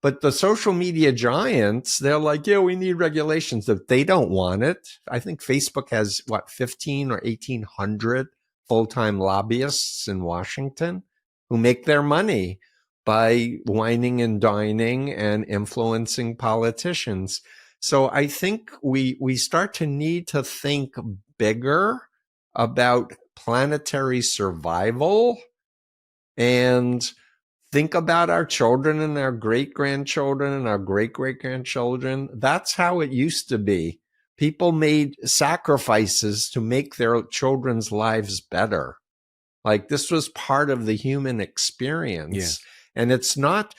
But the social media giants, they're like, yeah, we need regulations. If they don't want it, I think Facebook has 15 or 1,800 full-time lobbyists in Washington who make their money by wining and dining and influencing politicians. So I think we start to need to think bigger about planetary survival and think about our children and our great-grandchildren and our great-great-grandchildren. That's how it used to be. People made sacrifices to make their children's lives better. Like, this was part of the human experience. Yes. And it's not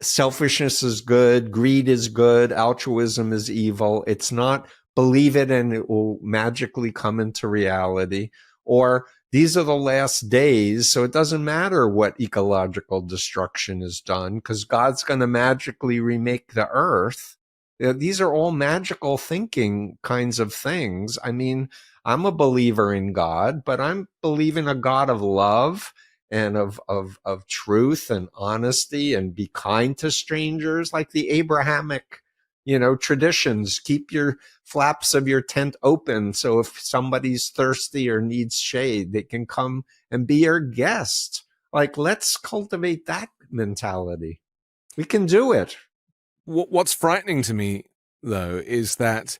selfishness is good, greed is good, altruism is evil. It's not believe it and it will magically come into reality. Or these are the last days, so it doesn't matter what ecological destruction is done because God's going to magically remake the earth. These are all magical thinking kinds of things. I mean, I'm a believer in God, but I'm believing a God of love and of truth and honesty, and be kind to strangers, like the Abrahamic, traditions. Keep your flaps of your tent open, so if somebody's thirsty or needs shade, they can come and be your guest. Like, let's cultivate that mentality. We can do it. What's frightening to me, though, is that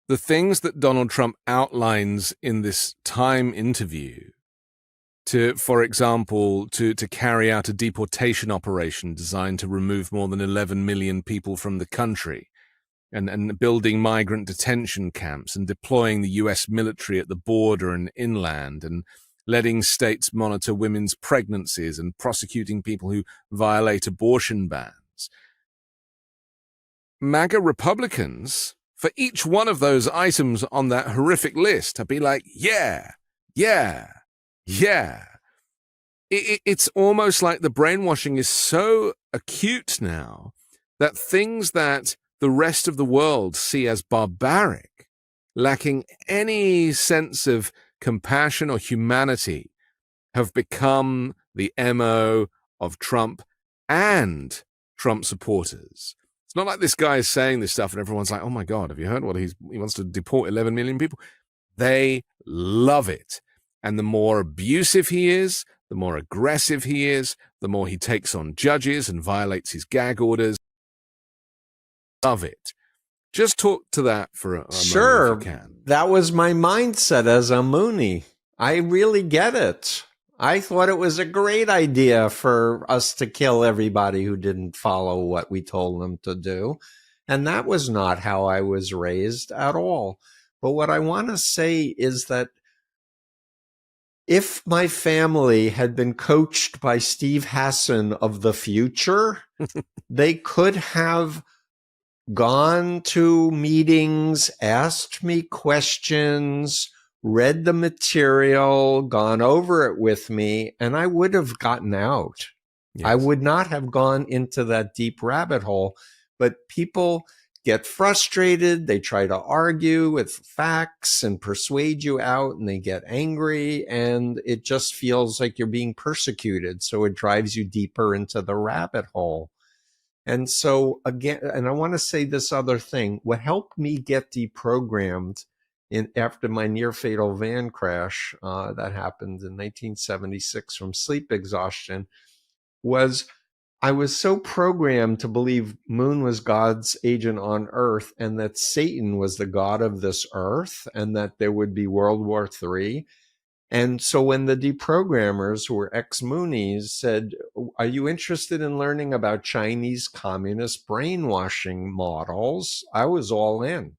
the things that Donald Trump outlines in this Time interview for example, to carry out a deportation operation designed to remove more than 11 million people from the country, and building migrant detention camps and deploying the US military at the border and inland, and letting states monitor women's pregnancies and prosecuting people who violate abortion bans. MAGA Republicans, for each one of those items on that horrific list, have been like, yeah. It's almost like the brainwashing is so acute now that things that the rest of the world see as barbaric, lacking any sense of compassion or humanity, have become the MO of Trump and Trump supporters. It's not like this guy is saying this stuff and everyone's like, oh my God, have you heard what he wants to deport 11 million people? They love it. And the more abusive he is, the more aggressive he is, the more he takes on judges and violates his gag orders. Love it. Just talk to that for a moment if you can. That was my mindset as a Moonie. I really get it. I thought it was a great idea for us to kill everybody who didn't follow what we told them to do. And that was not how I was raised at all. But what I want to say is that if my family had been coached by Steve Hassan of the future, they could have gone to meetings, asked me questions, read the material, gone over it with me, and I would have gotten out. Yes. I would not have gone into that deep rabbit hole. But people get frustrated. They try to argue with facts and persuade you out, and they get angry, and it just feels like you're being persecuted. So it drives you deeper into the rabbit hole. And so again, and I want to say this other thing, what helped me get deprogrammed after my near fatal van crash that happened in 1976 from sleep exhaustion was I was so programmed to believe Moon was God's agent on earth and that Satan was the God of this earth and that there would be World War III. And so when the deprogrammers, who were ex-Moonies, said, are you interested in learning about Chinese communist brainwashing models? I was all in.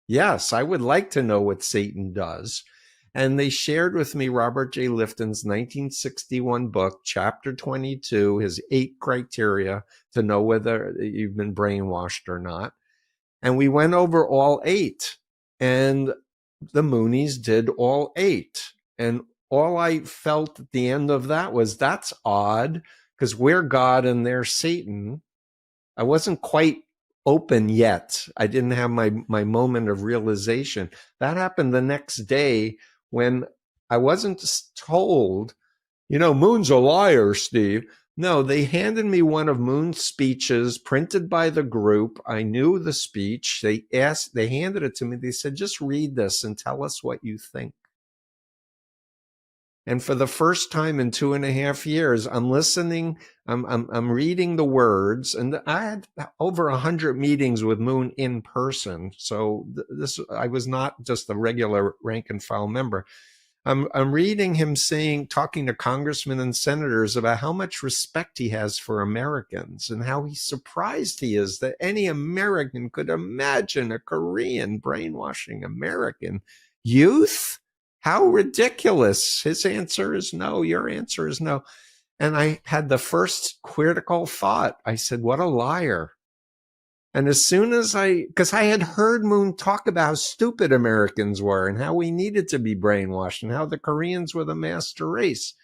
Yes, I would like to know what Satan does. And they shared with me Robert J. Lifton's 1961 book, Chapter 22, his 8 criteria to know whether you've been brainwashed or not. And we went over all 8. And the Moonies did all 8. And all I felt at the end of that was, that's odd, because we're God and they're Satan. I wasn't quite open yet. I didn't have my moment of realization. That happened the next day when I wasn't told, Moon's a liar, Steve. No, they handed me one of Moon's speeches printed by the group. I knew the speech. They handed it to me. They said, just read this and tell us what you think. And for the first time in 2.5 years, I'm listening, I'm reading the words, and I had over 100 meetings with Moon in person. So I was not just a regular rank and file member. I'm reading him talking to congressmen and senators about how much respect he has for Americans and how surprised he is that any American could imagine a Korean brainwashing American youth. How ridiculous. His answer is no. Your answer is no. And I had the first critical thought. I said, what a liar. And as soon as because I had heard Moon talk about how stupid Americans were and how we needed to be brainwashed and how the Koreans were the master race.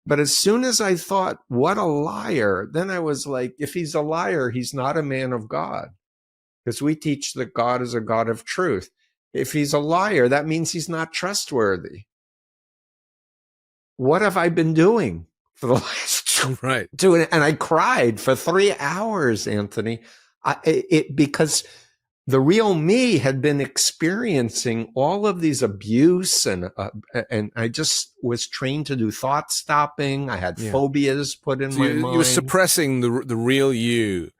But as soon as I thought, what a liar, then I was like, if he's a liar, he's not a man of God. Because we teach that God is a God of truth. If he's a liar, that means he's not trustworthy. What have I been doing for the last right? And I cried for 3 hours, Anthony, because the real me had been experiencing all of these abuse, and I just was trained to do thought stopping. I had phobias put in my mind. You were suppressing the real you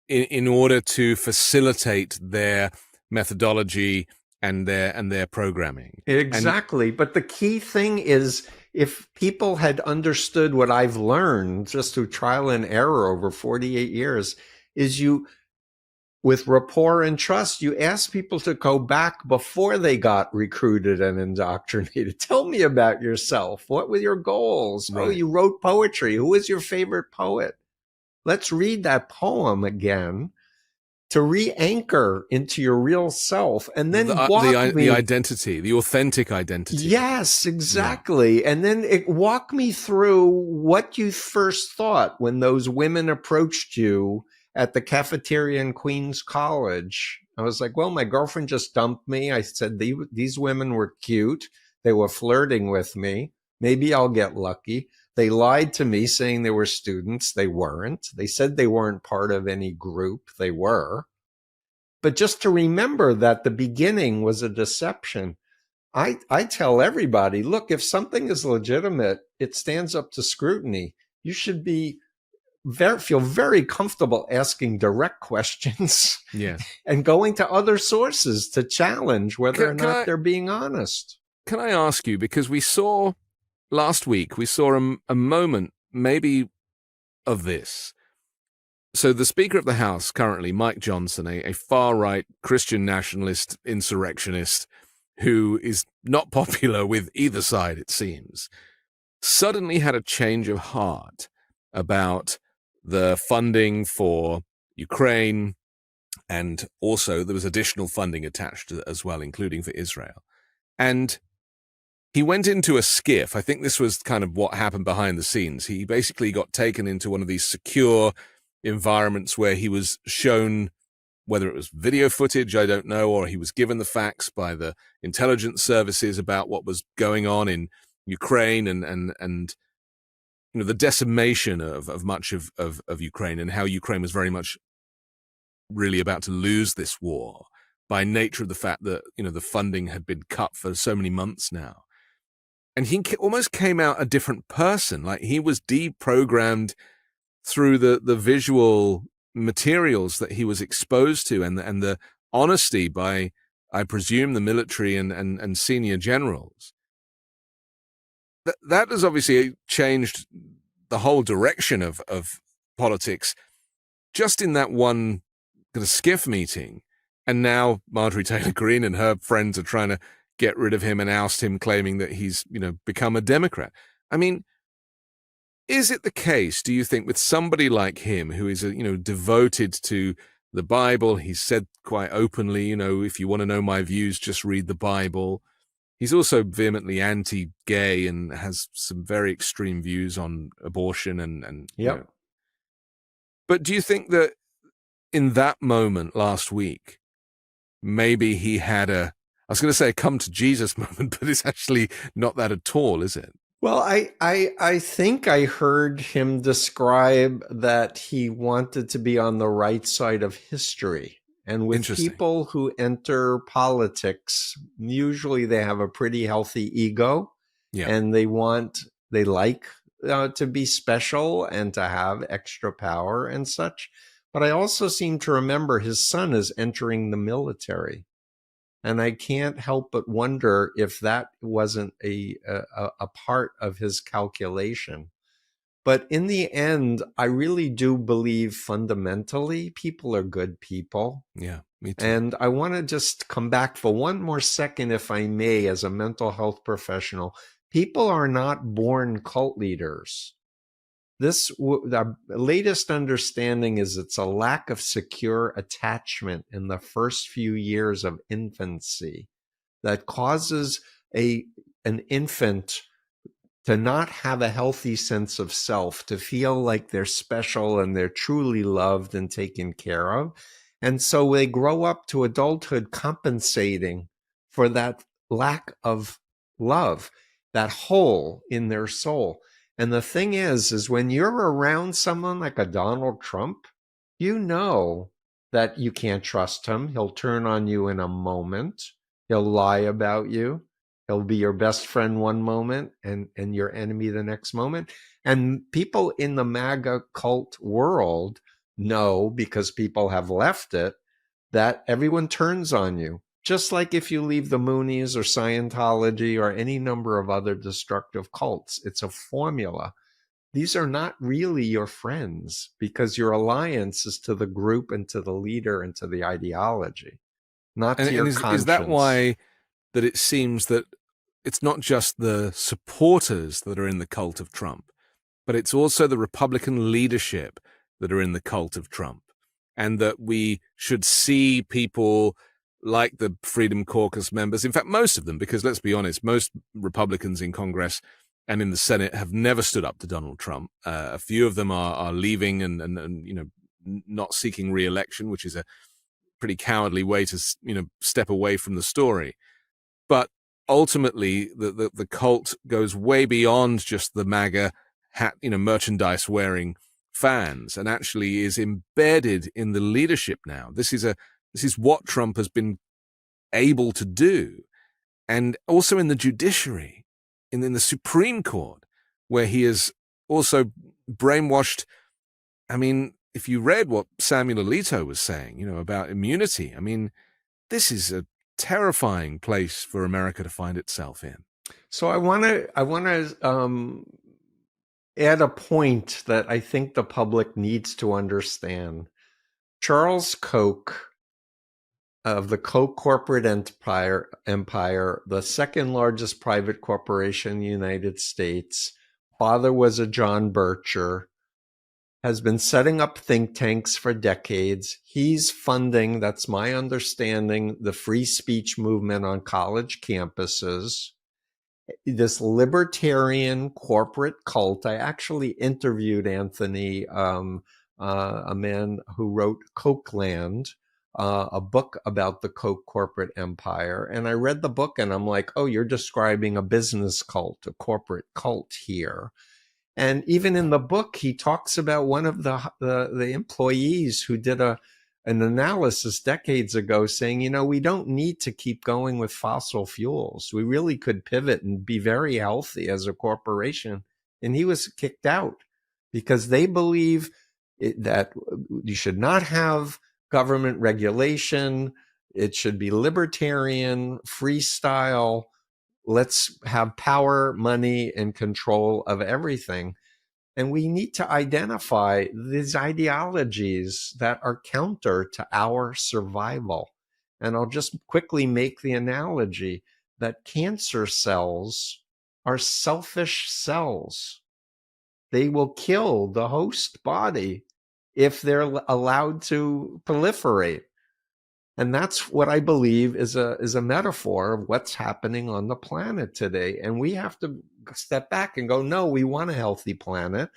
in order to facilitate their methodology and their programming. Exactly. But the key thing is, if people had understood what I've learned just through trial and error over 48 years, is with rapport and trust, you ask people to go back before they got recruited and indoctrinated. Tell me about yourself. What were your goals? Right. Oh, you wrote poetry. Who was your favorite poet? Let's read that poem again. to re-anchor into your real self, and then the identity, the authentic identity. Yes, exactly. Yeah. And then walk me through what you first thought when those women approached you at the cafeteria in Queens College. I was like, well, my girlfriend just dumped me. I said, these women were cute. They were flirting with me. Maybe I'll get lucky. They lied to me saying they were students. They weren't. They said they weren't part of any group. They were. But just to remember that the beginning was a deception. I tell everybody, look, if something is legitimate, it stands up to scrutiny. You should feel very comfortable asking direct questions, yes, and going to other sources to challenge whether or not they're being honest. Can I ask you, because last week, we saw a moment maybe of this. So the Speaker of the House currently, Mike Johnson, a far-right Christian nationalist insurrectionist who is not popular with either side, it seems, suddenly had a change of heart about the funding for Ukraine, and also there was additional funding attached as well, including for Israel. And he went into a skiff. I think this was kind of what happened behind the scenes. He basically got taken into one of these secure environments where he was shown, whether it was video footage, I don't know, or he was given the facts by the intelligence services about what was going on in Ukraine and the decimation of much of Ukraine, and how Ukraine was very much really about to lose this war by nature of the fact that, the funding had been cut for so many months now. And he almost came out a different person. Like, he was deprogrammed through the visual materials that he was exposed to, and the honesty by, I presume, the military and senior generals. That has obviously changed the whole direction of politics just in that one kind of skiff meeting. And now Marjorie Taylor Greene and her friends are trying to get rid of him and oust him, claiming that he's, become a Democrat. I mean, is it the case, do you think, with somebody like him who is, devoted to the Bible? He's said quite openly, if you want to know my views, just read the Bible. He's also vehemently anti-gay and has some very extreme views on abortion and yep. But do you think that in that moment last week, maybe he had I was going to say a come to Jesus moment, but it's actually not that at all, is it? Well, I think I heard him describe that he wanted to be on the right side of history. And with people who enter politics, usually they have a pretty healthy ego, and they like to be special and to have extra power and such. But I also seem to remember his son is entering the military. And I can't help but wonder if that wasn't a part of his calculation. But in the end, I really do believe fundamentally people are good people. Yeah, me too. And I want to just come back for one more second, if I may, as a mental health professional. People are not born cult leaders. The latest understanding is it's a lack of secure attachment in the first few years of infancy that causes an infant to not have a healthy sense of self, to feel like they're special and they're truly loved and taken care of. And so they grow up to adulthood compensating for that lack of love, that hole in their soul. And the thing is when you're around someone like a Donald Trump, you know that you can't trust him. He'll turn on you in a moment. He'll lie about you. He'll be your best friend one moment and your enemy the next moment. And people in the MAGA cult world know, because people have left it, that everyone turns on you. Just like if you leave the Moonies or Scientology or any number of other destructive cults, it's a formula. These are not really your friends because your alliance is to the group and to the leader and to the ideology, not to your conscience. Is that why that it seems that it's not just the supporters that are in the cult of Trump, but it's also the Republican leadership that are in the cult of Trump? and that we should see people like the Freedom Caucus members, in fact, most of them, because let's be honest, most Republicans in Congress and in the Senate have never stood up to Donald Trump. A few of them are leaving and not seeking re-election, which is a pretty cowardly way to step away from the story. But ultimately, the cult goes way beyond just the MAGA hat, merchandise wearing fans, and actually is embedded in the leadership now. This is what Trump has been able to do, and also in the judiciary, in the Supreme Court, where he has also brainwashed. I mean, if you read what Samuel Alito was saying, about immunity, I mean, this is a terrifying place for America to find itself in. So I want to add a point that I think the public needs to understand. Charles Koch of the Koch corporate empire, the second largest private corporation in the United States, father was a John Bircher, has been setting up think tanks for decades. He's funding, that's my understanding, the free speech movement on college campuses. This libertarian corporate cult. I actually interviewed Anthony, a man who wrote Kochland, a book about the Koch corporate empire. And I read the book and I'm like, oh, you're describing a business cult, a corporate cult here. And even in the book, he talks about one of the employees who did an analysis decades ago saying, we don't need to keep going with fossil fuels. We really could pivot and be very healthy as a corporation. And he was kicked out because they believe that you should not have government regulation. It should be libertarian, freestyle. Let's have power, money, and control of everything. And we need to identify these ideologies that are counter to our survival. And I'll just quickly make the analogy that cancer cells are selfish cells. They will kill the host body if they're allowed to proliferate. And that's what I believe is a metaphor of what's happening on the planet today. And we have to step back and go, no, we want a healthy planet.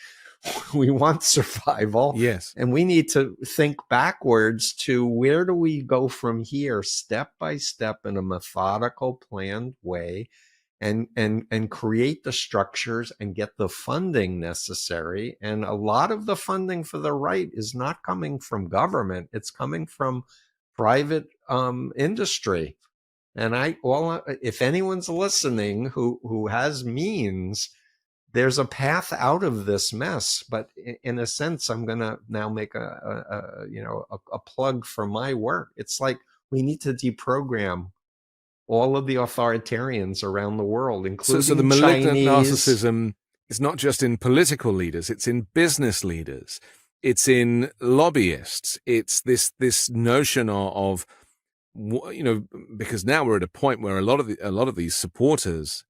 We want survival. Yes. And we need to think backwards to where do we go from here, step by step in a methodical, planned way, and create the structures and get the funding necessary. And a lot of the funding for the right is not coming from government. It's coming from private industry. And if anyone's listening who has means, there's a path out of this mess. But in a sense, I'm going to now make a plug for my work. It's like we need to deprogram all of the authoritarians around the world, including so the malignant Chinese. Narcissism is not just in political leaders, it's in business leaders. It's in lobbyists. It's this notion of because now we're at a point where a lot of these supporters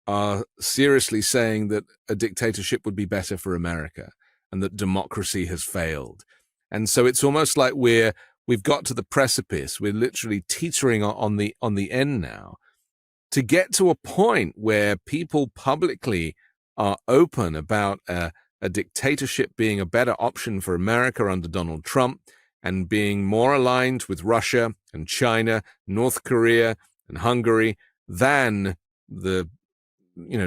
are seriously saying that a dictatorship would be better for America and that democracy has failed. And so it's almost like we've got to the precipice. We're literally teetering on the end now to get to a point where people publicly are open about a dictatorship being a better option for America under Donald Trump and being more aligned with Russia and China, North Korea and Hungary than the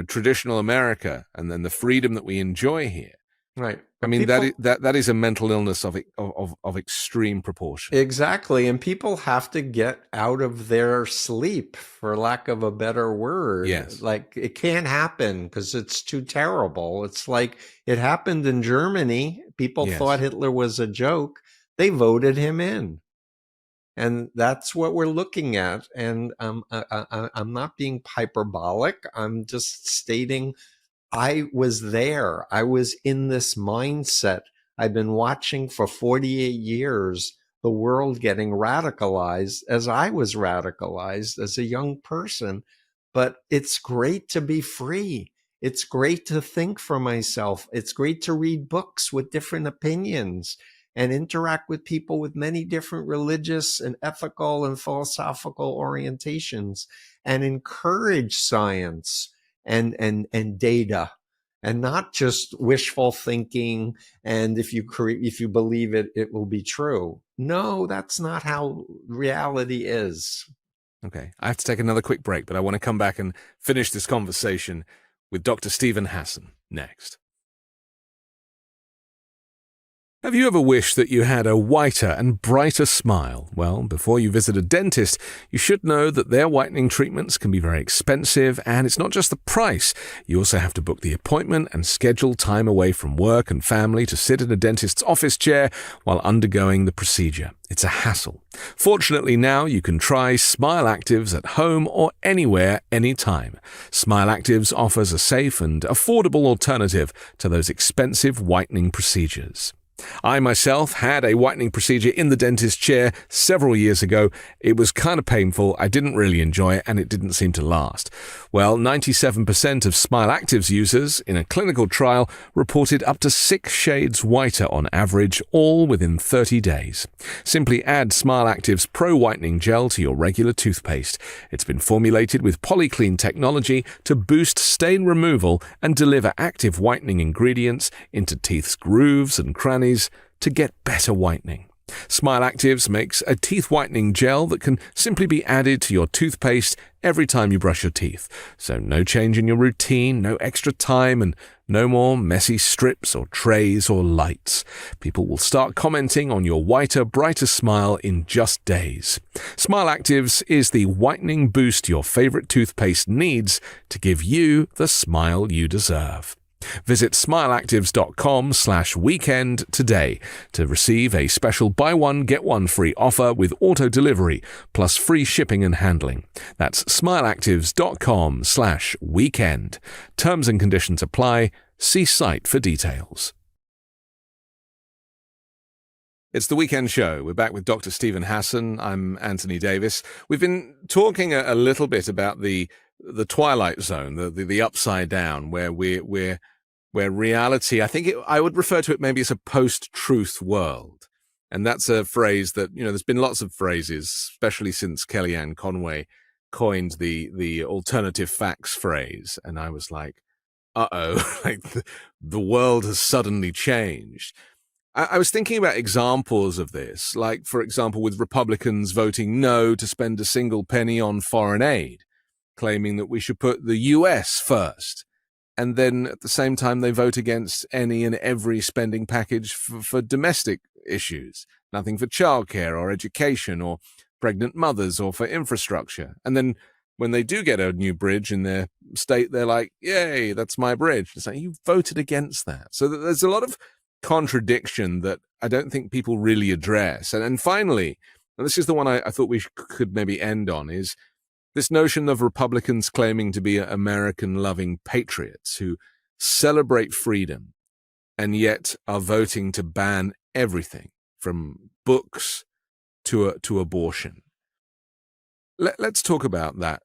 traditional America and then the freedom that we enjoy here. Right. I mean, that is a mental illness of extreme proportion. Exactly. And people have to get out of their sleep, for lack of a better word. Yes. Like, it can't happen because it's too terrible. It's like it happened in Germany. People thought Hitler was a joke. They voted him in. And that's what we're looking at. And I'm not being hyperbolic. I'm just stating I was there. I was in this mindset. I've been watching for 48 years the world getting radicalized as I was radicalized as a young person. But it's great to be free. It's great to think for myself. It's great to read books with different opinions. and interact with people with many different religious and ethical and philosophical orientations, and encourage science and data, and not just wishful thinking. And if you believe it, it will be true. No, that's not how reality is. Okay, I have to take another quick break, but I want to come back and finish this conversation with Dr. Steven Hassan next. Have you ever wished that you had a whiter and brighter smile? Well, before you visit a dentist, you should know that their whitening treatments can be very expensive, and it's not just the price. You also have to book the appointment and schedule time away from work and family to sit in a dentist's office chair while undergoing the procedure. It's a hassle. Fortunately, now you can try Smile Actives at home or anywhere, anytime. Smile Actives offers a safe and affordable alternative to those expensive whitening procedures. I myself had a whitening procedure in the dentist chair several years ago. It was kind of painful, I didn't really enjoy it, and it didn't seem to last. Well, 97% of Smile Actives users in a clinical trial reported up to 6 shades whiter on average, all within 30 days. Simply add Smile Actives Pro Whitening Gel to your regular toothpaste. It's been formulated with polyclean technology to boost stain removal and deliver active whitening ingredients into teeth's grooves and crannies to get better whitening. Smile Actives makes a teeth whitening gel that can simply be added to your toothpaste every time you brush your teeth. So no change in your routine, no extra time, and no more messy strips or trays or lights. People will start commenting on your whiter, brighter smile in just days. Smile Actives is the whitening boost your favorite toothpaste needs to give you the smile you deserve. Visit smileactives.com/weekend today to receive a special buy one, get one free offer with auto delivery plus free shipping and handling. That's smileactives.com/weekend. Terms and conditions apply. See site for details. It's the Weekend Show. We're back with Dr. Steven Hassan. I'm Anthony Davis. We've been talking a little bit about the twilight zone, the upside down, where where reality, I would refer to it maybe as a post-truth world. And that's a phrase that, there's been lots of phrases, especially since Kellyanne Conway coined the alternative facts phrase. And I was like, uh-oh, like the world has suddenly changed. I was thinking about examples of this, like, for example, with Republicans voting no to spend a single penny on foreign aid, claiming that we should put the US first. And then at the same time, they vote against any and every spending package for domestic issues, nothing for childcare or education or pregnant mothers or for infrastructure. And then when they do get a new bridge in their state, they're like, yay, that's my bridge. It's like, you voted against that. So there's a lot of contradiction that I don't think people really address. And finally, and this is the one I thought we could maybe end on, is this notion of Republicans claiming to be American-loving patriots who celebrate freedom and yet are voting to ban everything from books to abortion. Let's talk about that.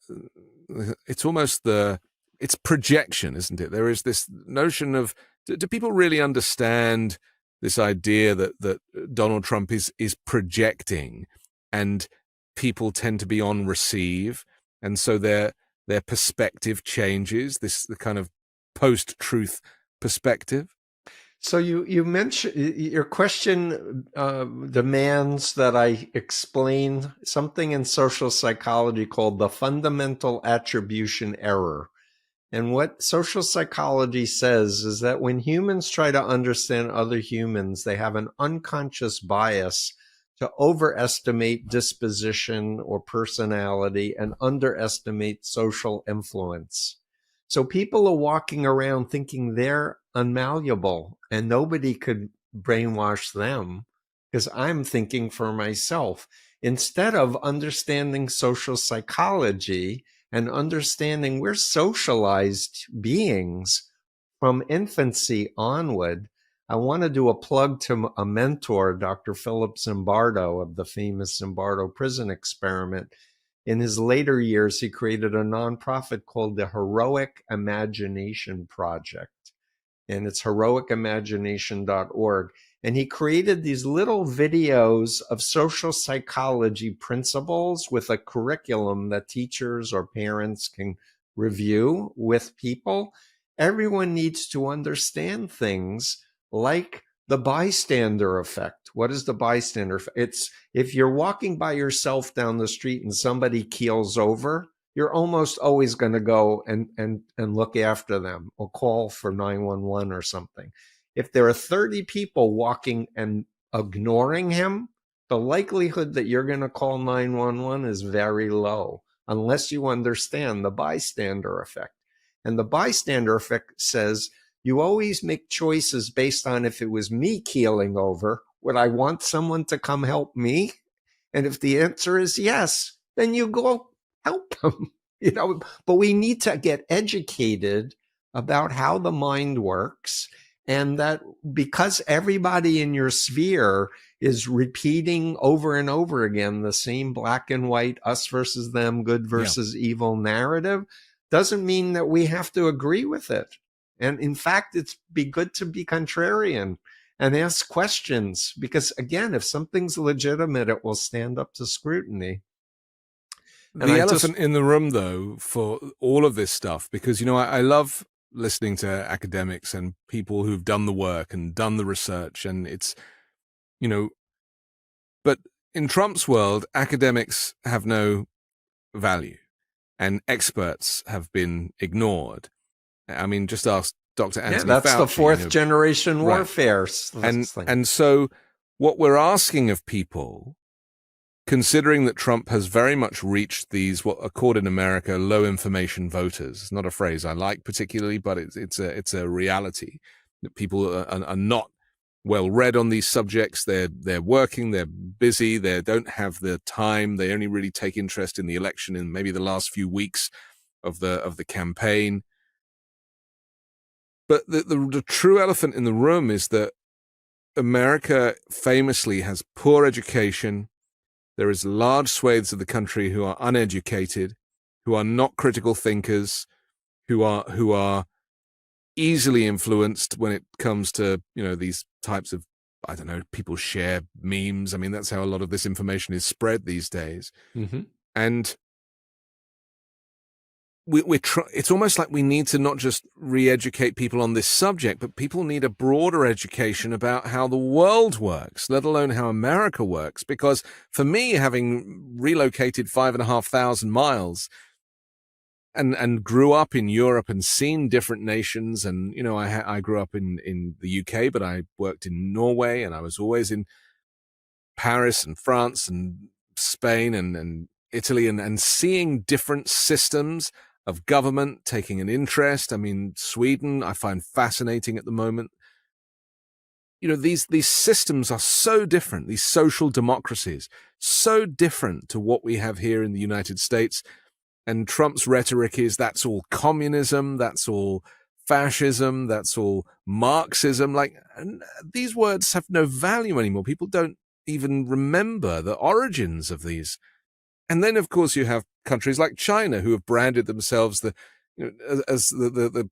It's almost it's projection, isn't it? There is this notion of, do people really understand this idea that Donald Trump is projecting, and people tend to be on receive, and so their perspective changes, the kind of post-truth perspective? So you mentioned, your question demands that I explain something in social psychology called the fundamental attribution error. And what social psychology says is that when humans try to understand other humans, they have an unconscious bias to overestimate disposition or personality and underestimate social influence. So people are walking around thinking they're unmalleable and nobody could brainwash them because I'm thinking for myself. Instead of understanding social psychology and understanding we're socialized beings from infancy onward, I want to do a plug to a mentor, Dr. Philip Zimbardo of the famous Zimbardo prison experiment. In his later years, he created a nonprofit called the Heroic Imagination Project, and it's heroicimagination.org. And he created these little videos of social psychology principles with a curriculum that teachers or parents can review with people. Everyone needs to understand things like the bystander effect. What is the bystander effect? It's if you're walking by yourself down the street and somebody keels over, you're almost always going to go and look after them or call for 911 or something. If there are 30 people walking and ignoring him, the likelihood that you're going to call 911 is very low, unless you understand the bystander effect. And the bystander effect says you always make choices based on if it was me keeling over, would I want someone to come help me? And if the answer is yes, then you go help them. But we need to get educated about how the mind works, and that because everybody in your sphere is repeating over and over again the same black and white, us versus them, good versus evil narrative, doesn't mean that we have to agree with it. And in fact, it's be good to be contrarian and ask questions, because again, if something's legitimate, it will stand up to scrutiny. The elephant in the room, though, for all of this stuff, because, I love listening to academics and people who've done the work and done the research, and it's, but in Trump's world, academics have no value and experts have been ignored. I mean, just ask Dr. Anthony Fauci. That's the fourth generation warfare. Right. And so what we're asking of people, considering that Trump has very much reached these, what are called in America, low information voters. It's not a phrase I like particularly, but it's a reality that people are not well read on these subjects. They're working, they're busy, they don't have the time. They only really take interest in the election in maybe the last few weeks of the campaign. But the true elephant in the room is that America famously has poor education. There is large swathes of the country who are uneducated, who are not critical thinkers, who are easily influenced when it comes to, these types of, I don't know, people share memes. I mean, that's how a lot of this information is spread these days. Mm-hmm. And it's almost like we need to not just re-educate people on this subject, but people need a broader education about how the world works, let alone how America works. Because for me, having relocated 5,500 miles and grew up in Europe and seen different nations, and, I grew up in the UK, but I worked in Norway, and I was always in Paris and France and Spain and Italy, and seeing different systems of government, taking an interest. I mean, Sweden, I find fascinating at the moment. These systems are so different, these social democracies, so different to what we have here in the United States. And Trump's rhetoric is that's all communism, that's all fascism, that's all Marxism. And these words have no value anymore. People don't even remember the origins of these. And then, of course, you have countries like China who have branded themselves as the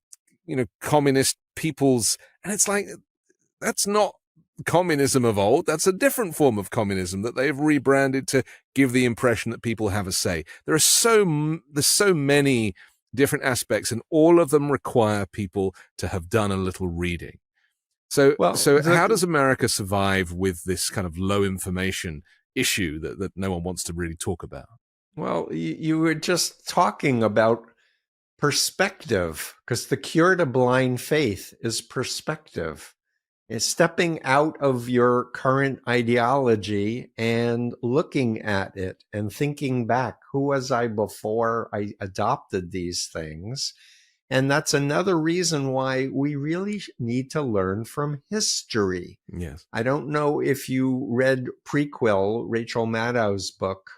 communist peoples. And it's like, that's not communism of old. That's a different form of communism that they've rebranded to give the impression that people have a say. There's so many different aspects, and all of them require people to have done a little reading. So how does America survive with this kind of low information issue that no one wants to really talk about? Well, you were just talking about perspective, because the cure to blind faith is perspective. It's stepping out of your current ideology and looking at it and thinking back, who was I before I adopted these things? And that's another reason why we really need to learn from history. Yes. I don't know if you read Prequel, Rachel Maddow's book,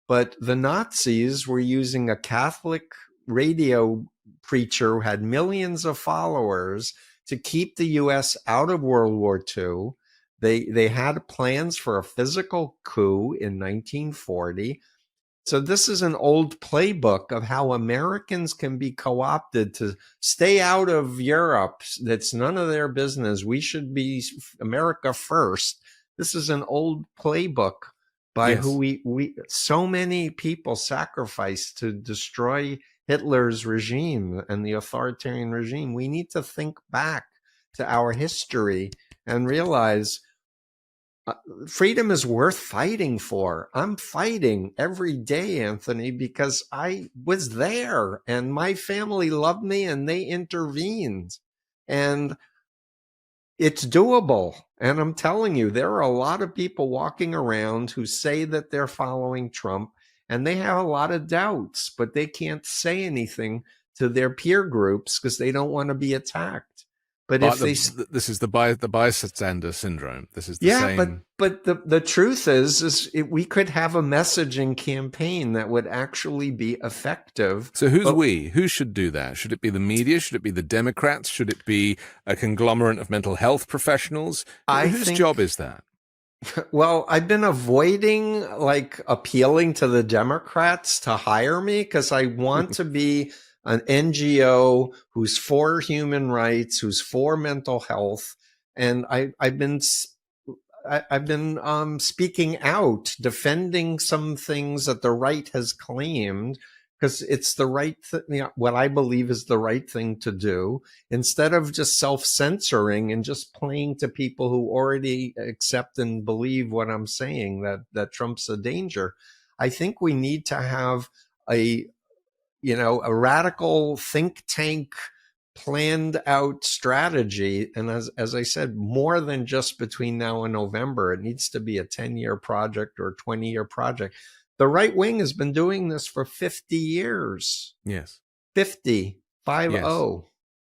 but the Nazis were using a Catholic radio preacher who had millions of followers to keep the U.S. out of World War II. They had plans for a physical coup in 1940. So this is an old playbook of how Americans can be co-opted to stay out of Europe. That's none of their business. We should be America first. This is an old playbook by who we so many people sacrificed to destroy Hitler's regime and the authoritarian regime. We need to think back to our history and realize freedom is worth fighting for. I'm fighting every day, Anthony, because I was there and my family loved me and they intervened. And it's doable. And I'm telling you, there are a lot of people walking around who say that they're following Trump and they have a lot of doubts, but they can't say anything to their peer groups because they don't want to be attacked. But if this is the bystander syndrome. This is the same. But the truth is we could have a messaging campaign that would actually be effective. So who's we? Who should do that? Should it be the media? Should it be the Democrats? Should it be a conglomerate of mental health professionals? Whose job is that? Well, I've been avoiding appealing to the Democrats to hire me because I want to be an NGO who's for human rights, who's for mental health. And I've been speaking out, defending some things that the right has claimed, because it's the right what I believe is the right thing to do, instead of just self-censoring and just playing to people who already accept and believe what I'm saying, that Trump's a danger. I think we need to have a radical think tank planned out strategy. And as I said, more than just between now and November, it needs to be a 10-year project or a 20-year project. The right wing has been doing this for 50 years. Yes. 50. Yes.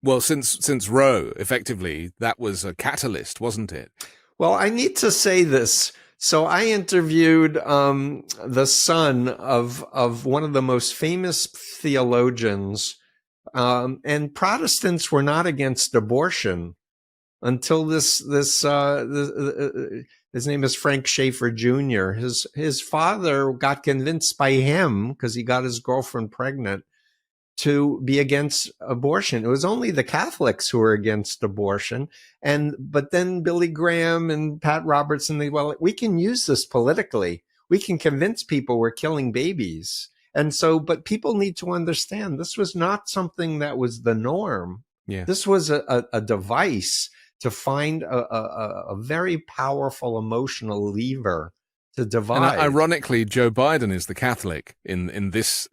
Well, since Roe, effectively, that was a catalyst, wasn't it? Well, I need to say this. So I interviewed the son of one of the most famous theologians, and Protestants were not against abortion until his name is Frank Schaeffer Jr. His father got convinced by him, because he got his girlfriend pregnant, to be against abortion. It was only the Catholics who were against abortion. But then Billy Graham and Pat Robertson, we can use this politically. We can convince people we're killing babies. And so, but people need to understand this was not something that was the norm. Yeah. This was a device to find a very powerful emotional lever to divide. And ironically, Joe Biden is the Catholic in this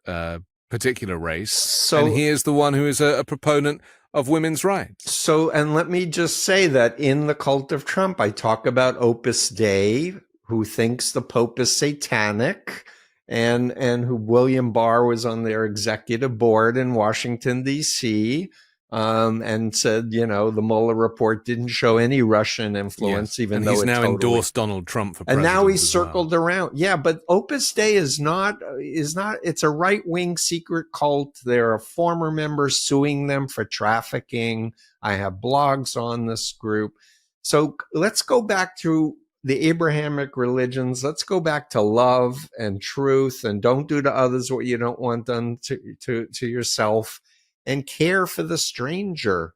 particular race, and he is the one who is a proponent of women's rights. So, and let me just say that in the cult of Trump, I talk about Opus Dei, who thinks the Pope is satanic, and who William Barr was on their executive board in Washington, D.C., and said, the Mueller report didn't show any Russian influence, even though he's now endorsed Donald Trump for president. And now he's circled around. Yeah, but Opus Dei is not, it's a right-wing secret cult. There are former members suing them for trafficking. I have blogs on this group. So let's go back to the Abrahamic religions. Let's go back to love and truth, and don't do to others what you don't want done to yourself. And care for the stranger.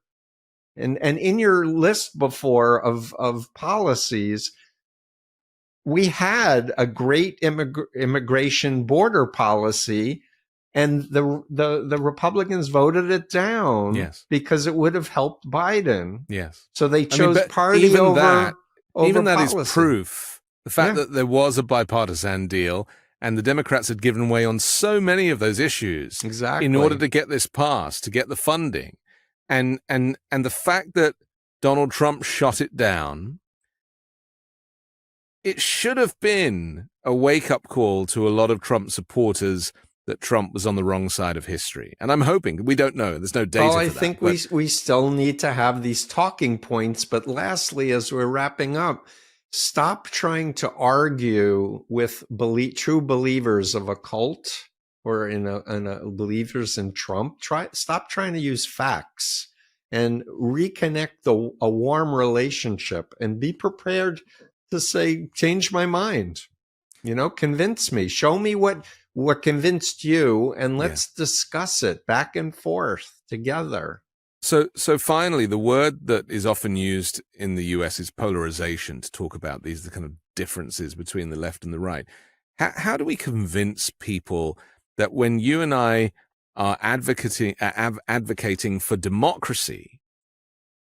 And in your list before of policies, we had a great immigration border policy, and the Republicans voted it down because it would have helped Biden. Yes. So they chose party even over that policy. Is proof. The fact that there was a bipartisan deal, and the Democrats had given way on so many of those issues in order to get this passed, to get the funding. And the fact that Donald Trump shot it down, it should have been a wake-up call to a lot of Trump supporters that Trump was on the wrong side of history. And I'm hoping, we don't know, there's no data for that. I think we still need to have these talking points. But lastly, as we're wrapping up, stop trying to argue with true believers of a cult or in believers in Trump. Stop trying to use facts and reconnect a warm relationship, and be prepared to say, change my mind. Convince me. Show me what what convinced you, and Yeah. let's discuss it back and forth together. So finally, the word that is often used in the US is polarization to talk about the kind of differences between the left and the right. How do we convince people that when you and I are advocating for democracy,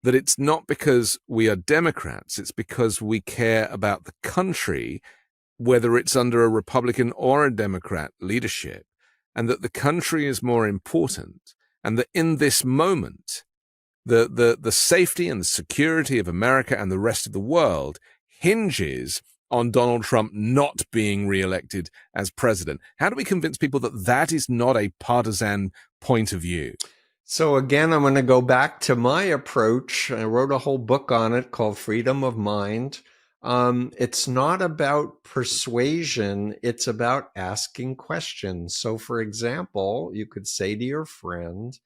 that it's not because we are Democrats, it's because we care about the country, whether it's under a Republican or a Democrat leadership, and that the country is more important, and that in this moment, the safety and the security of America and the rest of the world hinges on Donald Trump not being reelected as president. How do we convince people that that is not a partisan point of view? So again, I'm going to go back to my approach. I wrote a whole book on it called Freedom of Mind. It's not about persuasion. It's about asking questions. So for example, you could say to your friend,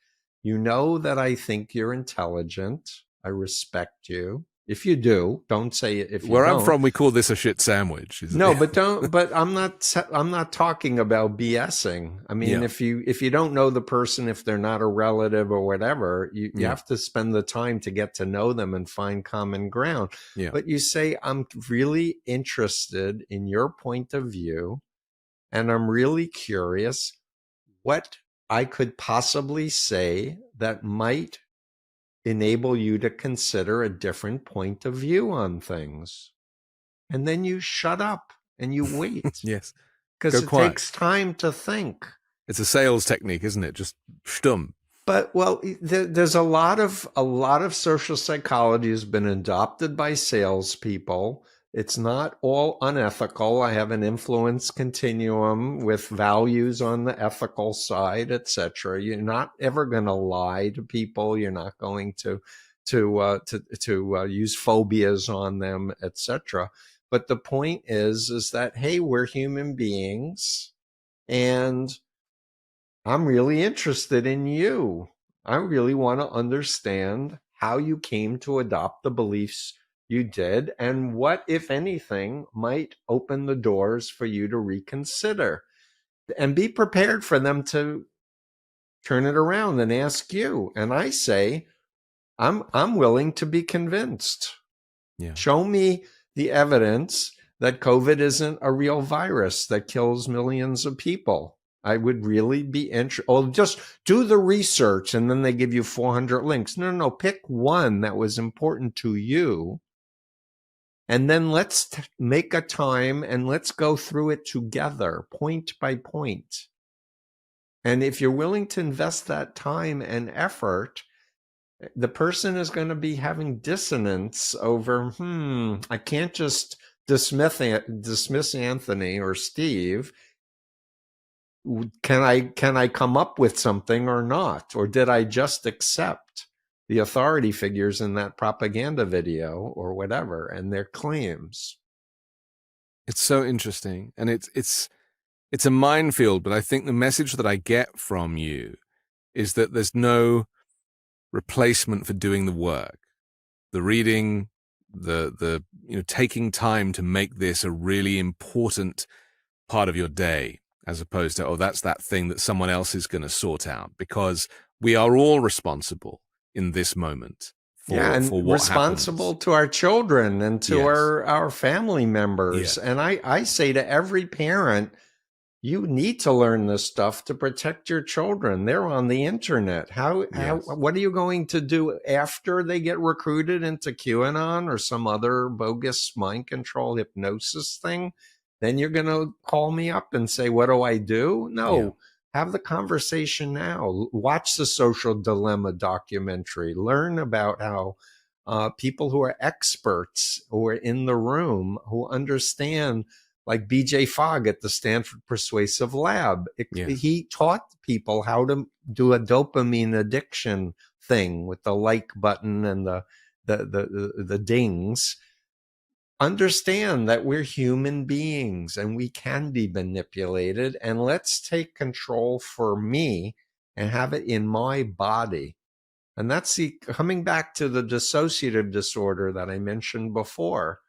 you know that I think you're intelligent. I respect you. If you do, don't say it if you don't. Where I'm from, we call this a shit sandwich. No, but don't. But I'm not talking about BSing. I mean, Yeah. if you don't know the person, if they're not a relative or whatever, you Yeah. have to spend the time to get to know them and find common ground. Yeah. But you say, I'm really interested in your point of view, and I'm really curious what I could possibly say that might enable you to consider a different point of view on things. And then you shut up and you wait. Yes. Because Go it quiet. takes time to think. It's a sales technique, isn't it? Just stumm. But well, there's a lot of social psychology has been adopted by salespeople. It's not all unethical. I have an influence continuum with values on the ethical side, etc. You're not ever going to lie to people. You're not going to use phobias on them, etc. But the point is that, hey, we're human beings, and I'm really interested in you. I really want to understand how you came to adopt the beliefs you did, and what, if anything, might open the doors for you to reconsider. And be prepared for them to turn it around and ask you. And I say, I'm willing to be convinced. Yeah. Show me the evidence that COVID isn't a real virus that kills millions of people. I would really be interested. Oh, just do the research, and then they give you 400 links. No. Pick one that was important to you, and then let's make a time and let's go through it together, point by point. And if you're willing to invest that time and effort, the person is going to be having dissonance over, I can't just dismiss Anthony or Steve. Can I come up with something or not? Or did I just accept the authority figures in that propaganda video or whatever and their claims? It's so interesting. And it's a minefield, but I think the message that I get from you is that there's no replacement for doing the work, the reading, the taking time to make this a really important part of your day, as opposed to, that's that thing that someone else is going to sort out, because we are all responsible in this moment for what responsible happens to our children and to Yes. our family members. Yes. And I say to every parent, you need to learn this stuff to protect your children. They're on the internet. What are you going to do after they get recruited into QAnon or some other bogus mind control hypnosis thing? Then you're going to call me up and say, what do I do? No, have the conversation now. Watch the Social Dilemma documentary. Learn about how people who are experts, who are in the room, who understand, like BJ Fogg at the Stanford Persuasive Lab. He taught people how to do a dopamine addiction thing with the like button and the dings. Understand that we're human beings and we can be manipulated, and let's take control for me and have it in my body. And that's coming back to the dissociative disorder that I mentioned before.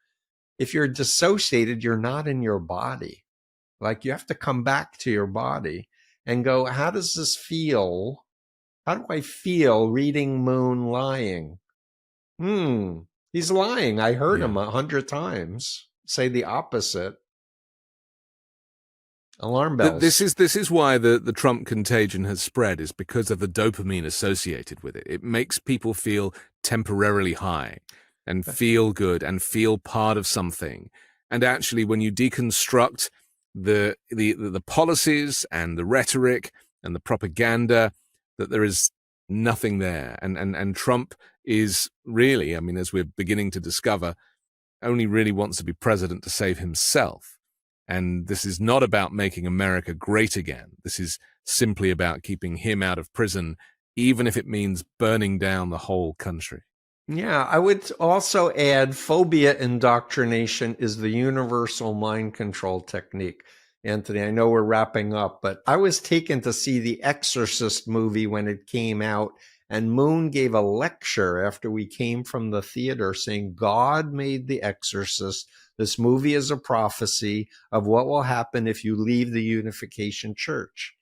If you're dissociated, you're not in your body. Like you have to come back to your body and go, how does this feel? How do I feel reading Moon lying? He's lying. I heard him 100 times say the opposite. Alarm bells. This is why the Trump contagion has spread, is because of the dopamine associated with it. It makes people feel temporarily high and feel good and feel part of something. And actually, when you deconstruct the policies and the rhetoric and the propaganda, that there is nothing there. And Trump is really, I mean, as we're beginning to discover, only really wants to be president to save himself. And this is not about making America great again. This is simply about keeping him out of prison, even if it means burning down the whole country. Yeah, I would also add phobia indoctrination is the universal mind control technique. Anthony, I know we're wrapping up, but I was taken to see the Exorcist movie when it came out, and Moon gave a lecture after we came from the theater saying God made the Exorcist. This movie is a prophecy of what will happen if you leave the Unification Church.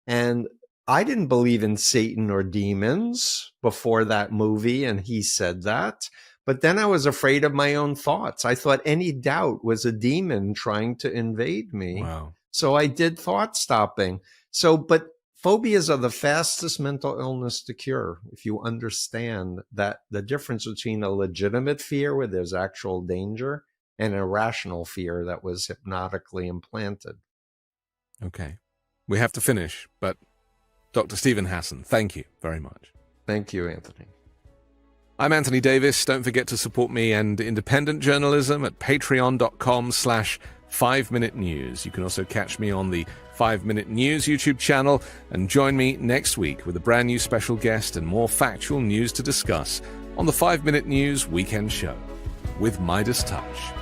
And I didn't believe in Satan or demons before that movie, and he said that. But then I was afraid of my own thoughts. I thought any doubt was a demon trying to invade me. Wow. So I did thought stopping. But phobias are the fastest mental illness to cure if you understand that the difference between a legitimate fear where there's actual danger and an irrational fear that was hypnotically implanted. Okay. We have to finish, but Dr. Steven Hassan, thank you very much. Thank you, Anthony. I'm Anthony Davis. Don't forget to support me and independent journalism at patreon.com/5Minute News. You can also catch me on the 5-Minute News YouTube channel and join me next week with a brand new special guest and more factual news to discuss on the 5-Minute News Weekend Show with Midas Touch.